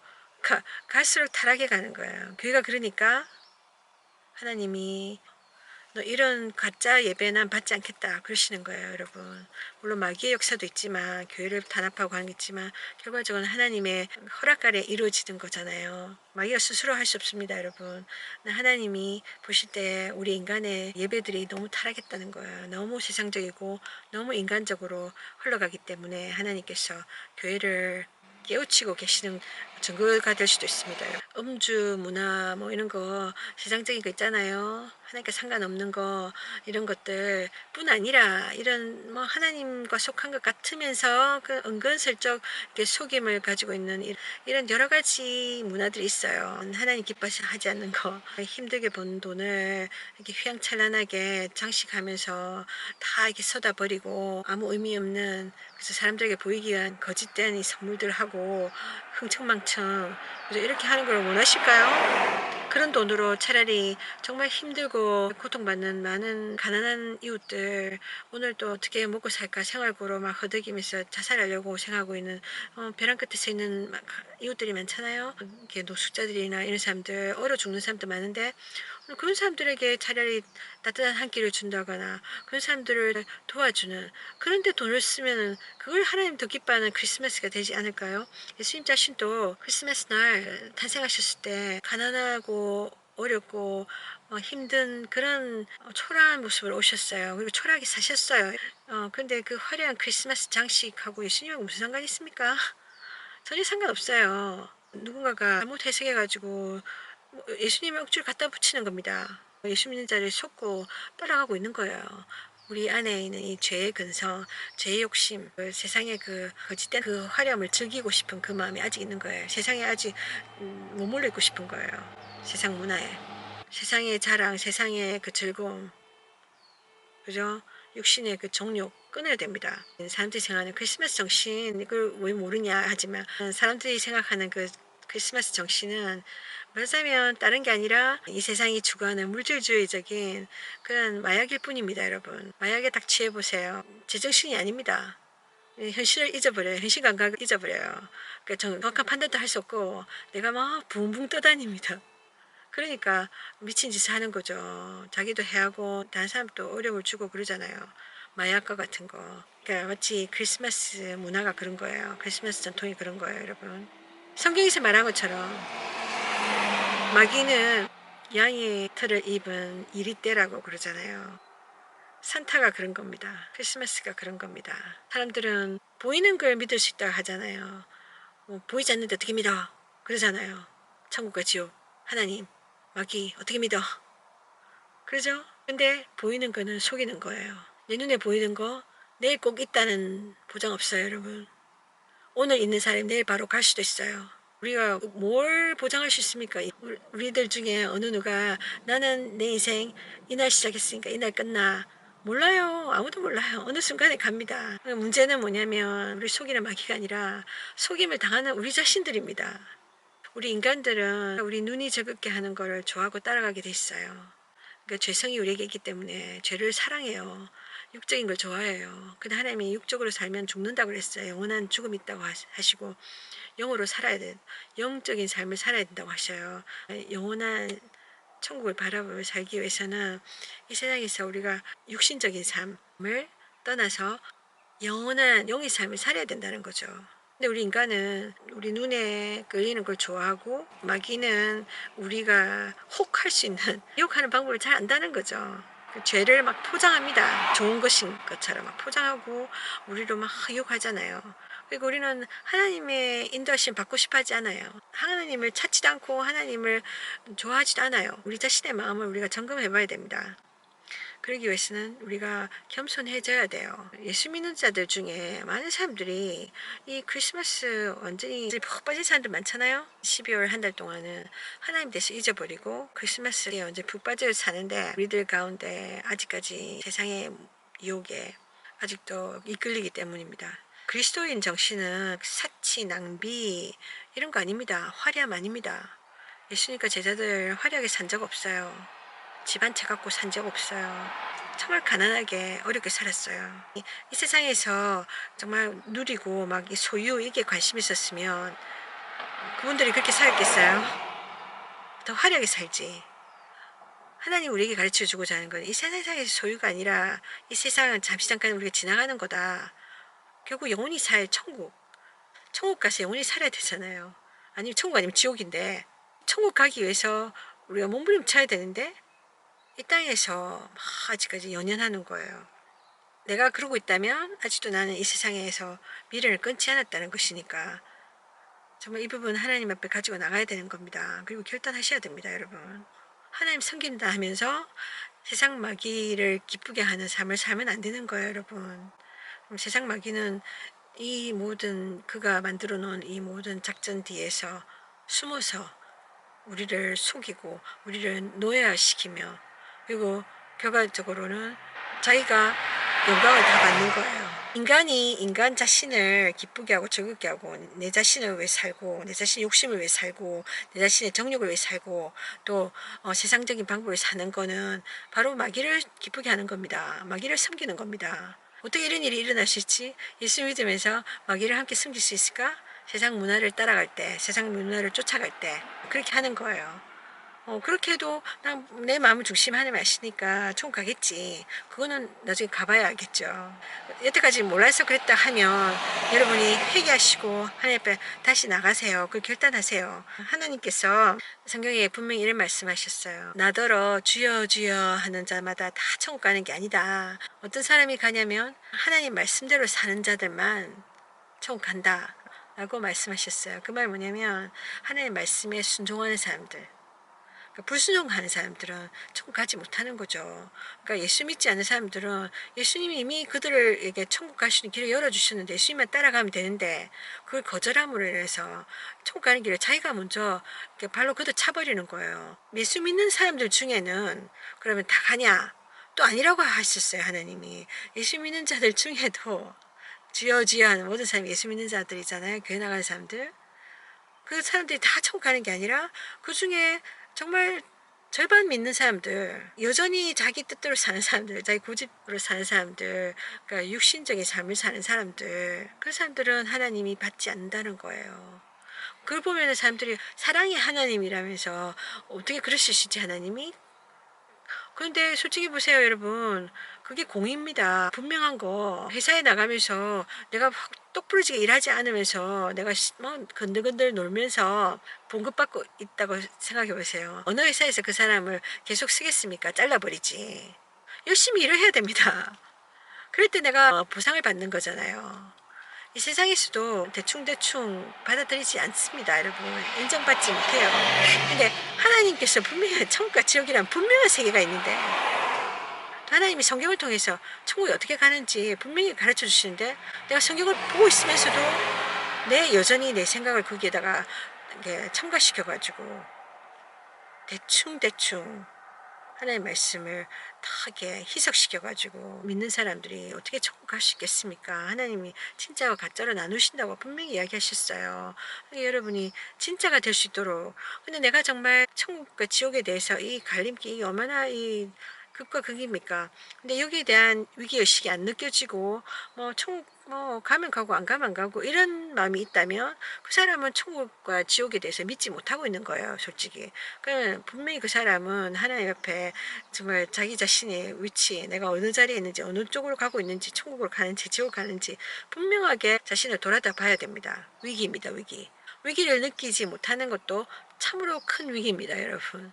갈수록 타락해 가는 거예요. 교회가 그러니까 하나님이 너 이런 가짜 예배 난 받지 않겠다 그러시는 거예요. 여러분 물론 마귀의 역사도 있지만 교회를 탄압하고 하는 게 있지만 결과적으로 하나님의 허락 아래 이루어지는 거잖아요. 마귀가 스스로 할 수 없습니다. 여러분 하나님이 보실 때 우리 인간의 예배들이 너무 타락했다는 거예요. 너무 세상적이고 너무 인간적으로 흘러가기 때문에 하나님께서 교회를 깨우치고 계시는 증거가 될 수도 있습니다. 음주, 문화 뭐 이런 거 세상적인 거 있잖아요. 하나님과 상관없는 거 이런 것들 뿐 아니라 이런 뭐 하나님과 속한 것 같으면서 그 은근슬쩍 이렇게 속임을 가지고 있는 이런 여러 가지 문화들이 있어요. 하나님 기뻐하지 않는 거 힘들게 번 돈을 이렇게 휘황찬란하게 장식하면서 다 이렇게 쏟아버리고 아무 의미 없는 그래서 사람들에게 보이기 위한 거짓된 이 선물들을 하고 흥청망청 그래서 이렇게 하는 걸 원하실까요? 그런 돈으로 차라리 정말 힘들고 고통받는 많은 가난한 이웃들 오늘 또 어떻게 먹고 살까 생활고로 막 허덕이면서 자살하려고 고생하고 있는 벼랑 끝에 서 있는 이웃들이 많잖아요. 이렇게 노숙자들이나 이런 사람들 얼어 죽는 사람도 많은데 그런 사람들에게 차라리 따뜻한 한 끼를 준다거나 그런 사람들을 도와주는 그런데 돈을 쓰면은 그걸 하나님 더 기뻐하는 크리스마스가 되지 않을까요? 예수님 자신도 크리스마스 날 탄생하셨을 때 가난하고 어렵고 힘든 그런 초라한 모습으로 오셨어요. 그리고 초라하게 사셨어요. 근데 그 화려한 크리스마스 장식하고 예수님하고 무슨 상관이 있습니까? 전혀 상관없어요. 누군가가 잘못 해석해가지고 예수님을 억지로 갖다 붙이는 겁니다. 예수 믿는 자를 속고 따라가고 있는 거예요. 우리 안에 있는 이 죄의 근성, 죄의 욕심, 세상의 그 거짓된 그 화려함을 즐기고 싶은 그 마음이 아직 있는 거예요. 세상에 아직 머물러 있고 싶은 거예요. 세상 문화에. 세상의 자랑, 세상의 그 즐거움, 그죠? 육신의 그 정욕, 끊어야 됩니다. 사람들이 생각하는 크리스마스 정신 이걸 왜 모르냐 하지만 사람들이 생각하는 그 크리스마스 정신은 말하자면 다른 게 아니라 이 세상이 추구하는 물질주의적인 그런 마약일 뿐입니다, 여러분. 마약에 딱 취해보세요. 제정신이 아닙니다. 현실을 잊어버려요. 현실 감각을 잊어버려요. 그러니까 정확한 판단도 할 수 없고 내가 막 붕붕 떠다닙니다. 그러니까 미친 짓을 하는 거죠. 자기도 해하고 다른 사람도 어려움을 주고 그러잖아요. 마약과 같은 거. 그러니까 마치 크리스마스 문화가 그런 거예요. 크리스마스 전통이 그런 거예요, 여러분. 성경에서 말한 것처럼 마귀는 양의 털을 입은 이리떼라고 그러잖아요. 산타가 그런 겁니다. 크리스마스가 그런 겁니다. 사람들은 보이는 걸 믿을 수 있다고 하잖아요. 뭐 보이지 않는데 어떻게 믿어? 그러잖아요. 천국과 지옥, 하나님, 마귀 어떻게 믿어? 그러죠? 근데 보이는 거는 속이는 거예요. 내 눈에 보이는 거 내일 꼭 있다는 보장 없어요, 여러분. 오늘 있는 사람이 내일 바로 갈 수도 있어요. 우리가 뭘 보장할 수 있습니까? 우리들 중에 어느 누가 나는 내 인생 이날 시작했으니까 이날 끝나. 몰라요. 아무도 몰라요. 어느 순간에 갑니다. 문제는 뭐냐면 우리 속이는 마귀가 아니라 속임을 당하는 우리 자신들입니다. 우리 인간들은 우리 눈이 저긋게 하는 거를 좋아하고 따라가게 돼 있어요. 그러니까 죄성이 우리에게 있기 때문에 죄를 사랑해요. 육적인 걸 좋아해요. 근데 하나님이 육적으로 살면 죽는다고 그랬어요. 영원한 죽음이 있다고 하시고 영으로 살아야 돼. 영적인 삶을 살아야 된다고 하셔요. 영원한 천국을 바라보며 살기 위해서는 이 세상에서 우리가 육신적인 삶을 떠나서 영원한 영의 삶을 살아야 된다는 거죠. 근데 우리 인간은 우리 눈에 끌리는 걸 좋아하고 마귀는 우리가 혹할 수 있는 유혹하는 방법을 잘 안다는 거죠. 그 죄를 막 포장합니다. 좋은 것인 것처럼 막 포장하고 우리로 막 유혹하잖아요. 그리고 우리는 하나님의 인도하심 받고 싶어 하지 않아요. 하나님을 찾지도 않고 하나님을 좋아하지도 않아요. 우리 자신의 마음을 우리가 점검해 봐야 됩니다. 그러기 위해서는 우리가 겸손해져야 돼요. 예수 믿는 자들 중에 많은 사람들이 이 크리스마스 완전히 푹 빠진 사람들 많잖아요. 12월 한 달 동안은 하나님 대해서 잊어버리고 크리스마스에 완전 푹 빠져 사는데 우리들 가운데 아직까지 세상의 유혹에 아직도 이끌리기 때문입니다. 그리스도인 정신은 사치, 낭비 이런 거 아닙니다. 화려함 아닙니다. 예수님과 제자들 화려하게 산 적 없어요. 집 한 채 갖고 산 적 없어요. 정말 가난하게 어렵게 살았어요. 이 세상에서 정말 누리고 막 이 소유 이게 관심 있었으면 그분들이 그렇게 살았겠어요? 더 화려하게 살지. 하나님 우리에게 가르쳐 주고자 하는 건 이 세상에서 소유가 아니라 이 세상은 잠시 잠깐 우리가 지나가는 거다. 결국 영원히 살 천국. 천국 가서 영원히 살아야 되잖아요. 아니면 천국 아니면 지옥인데 천국 가기 위해서 우리가 몸부림쳐야 되는데 이 땅에서 막 아직까지 연연하는 거예요. 내가 그러고 있다면 아직도 나는 이 세상에서 미련을 끊지 않았다는 것이니까 정말 이 부분 하나님 앞에 가지고 나가야 되는 겁니다. 그리고 결단하셔야 됩니다, 여러분. 하나님 섬긴다 하면서 세상 마귀를 기쁘게 하는 삶을 살면 안 되는 거예요, 여러분. 그럼 세상 마귀는 이 모든 그가 만들어 놓은 이 모든 작전 뒤에서 숨어서 우리를 속이고 우리를 노예화시키며 그리고 결과적으로는 자기가 영광을 다 받는 거예요. 인간이 인간 자신을 기쁘게 하고 즐겁게 하고 내 자신을 왜 살고 내 자신의 욕심을 왜 살고 내 자신의 정욕을 왜 살고 또 세상적인 방법을 사는 거는 바로 마귀를 기쁘게 하는 겁니다. 마귀를 섬기는 겁니다. 어떻게 이런 일이 일어날 수 있지? 예수 믿으면서 마귀를 함께 섬길 수 있을까? 세상 문화를 따라갈 때, 세상 문화를 쫓아갈 때 그렇게 하는 거예요. 그렇게 해도 내 마음을 중심에 하나님 아시니까 천국 가겠지. 그거는 나중에 가봐야 알겠죠. 여태까지 몰라서 그랬다 하면 여러분이 회개하시고 하나님 앞에 다시 나가세요. 그걸 결단하세요. 하나님께서 성경에 분명히 이런 말씀하셨어요. 나더러 주여 주여 하는 자마다 다 천국 가는 게 아니다. 어떤 사람이 가냐면 하나님 말씀대로 사는 자들만 천국 간다. 라고 말씀하셨어요. 그 말 뭐냐면 하나님 말씀에 순종하는 사람들. 그러니까 불순종하는 사람들은 천국 가지 못하는 거죠. 그러니까 예수 믿지 않는 사람들은 예수님이 이미 그들에게 천국 갈 수 있는 길을 열어주셨는데 예수님만 따라가면 되는데 그걸 거절함으로 인해서 천국 가는 길을 자기가 먼저 이렇게 발로 걷어 차버리는 거예요. 예수 믿는 사람들 중에는 그러면 다 가냐? 또 아니라고 하셨어요. 하나님이 예수 믿는 자들 중에도 주여 주여 하는 모든 사람이 예수 믿는 자들이잖아요. 교회 나가는 사람들. 그 사람들이 다 천국 가는 게 아니라 그 중에 정말 절반 믿는 사람들, 여전히 자기 뜻대로 사는 사람들, 자기 고집으로 사는 사람들, 그러니까 육신적인 삶을 사는 사람들, 그 사람들은 하나님이 받지 않는다는 거예요. 그걸 보면 사람들이 사랑이 하나님이라면서 어떻게 그럴 수 있지 하나님이? 그런데 솔직히 보세요 여러분, 그게 공입니다. 분명한 거. 회사에 나가면서 내가 똑부러지게 일하지 않으면서 내가 뭐 건들건들 놀면서 봉급받고 있다고 생각해 보세요. 어느 회사에서 그 사람을 계속 쓰겠습니까? 잘라버리지. 열심히 일을 해야 됩니다. 그럴 때 내가 보상을 받는 거잖아요. 이 세상에서도 대충대충 받아들이지 않습니다, 여러분. 인정받지 못해요. 근데 하나님께서 분명히 천국과 지옥이란 분명한 세계가 있는데, 하나님이 성경을 통해서 천국이 어떻게 가는지 분명히 가르쳐 주시는데, 내가 성경을 보고 있으면서도 여전히 내 생각을 거기에다가 첨가시켜가지고 대충대충 하나님의 말씀을 다 이렇게 희석시켜가지고 믿는 사람들이 어떻게 천국 갈 수 있겠습니까? 하나님이 진짜와 가짜로 나누신다고 분명히 이야기하셨어요. 여러분이 진짜가 될 수 있도록. 근데 내가 정말 천국과 지옥에 대해서 이 갈림길이 얼마나 이 극과 극입니까? 근데 여기에 대한 위기의식이 안 느껴지고 뭐 천국 뭐 가면 가고 안 가면 안 가고 이런 마음이 있다면 그 사람은 천국과 지옥에 대해서 믿지 못하고 있는 거예요, 솔직히. 그러면 분명히 그 사람은 하나님 옆에 정말 자기 자신의 위치, 내가 어느 자리에 있는지, 어느 쪽으로 가고 있는지, 천국으로 가는지, 지옥 가는지 분명하게 자신을 돌아다 봐야 됩니다. 위기입니다, 위기. 위기를 느끼지 못하는 것도 참으로 큰 위기입니다, 여러분.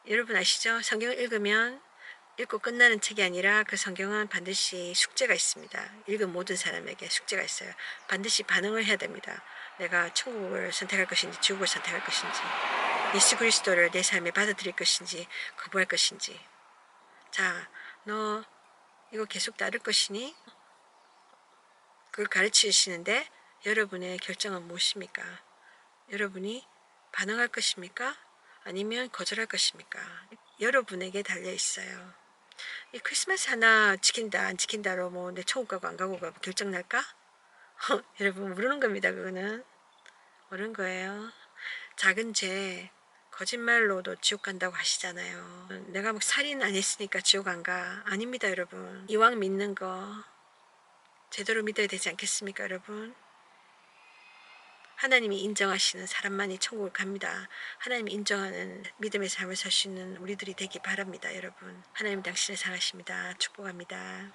여러분 아시죠? 성경을 읽으면 읽고 끝나는 책이 아니라 그 성경은 반드시 숙제가 있습니다. 읽은 모든 사람에게 숙제가 있어요. 반드시 반응을 해야 됩니다. 내가 천국을 선택할 것인지 지옥을 선택할 것인지, 예수 그리스도를 내 삶에 받아들일 것인지 거부할 것인지. 자, 너 이거 계속 따를 것이니? 그걸 가르치시는데 여러분의 결정은 무엇입니까? 여러분이 반응할 것입니까? 아니면 거절할 것입니까? 여러분에게 달려 있어요. 이 크리스마스 하나 지킨다 안 지킨다로 뭐 내 천국 가고 안 가고가 결정 날까? 여러분 모르는 겁니다. 그거는 모르는 거예요. 작은 죄 거짓말로도 지옥 간다고 하시잖아요. 내가 막 살인 안 했으니까 지옥 안 가. 아닙니다, 여러분. 이왕 믿는 거 제대로 믿어야 되지 않겠습니까, 여러분? 하나님이 인정하시는 사람만이 천국을 갑니다. 하나님이 인정하는 믿음의 삶을 살 수 있는 우리들이 되기 바랍니다, 여러분. 하나님 당신을 사랑하십니다. 축복합니다.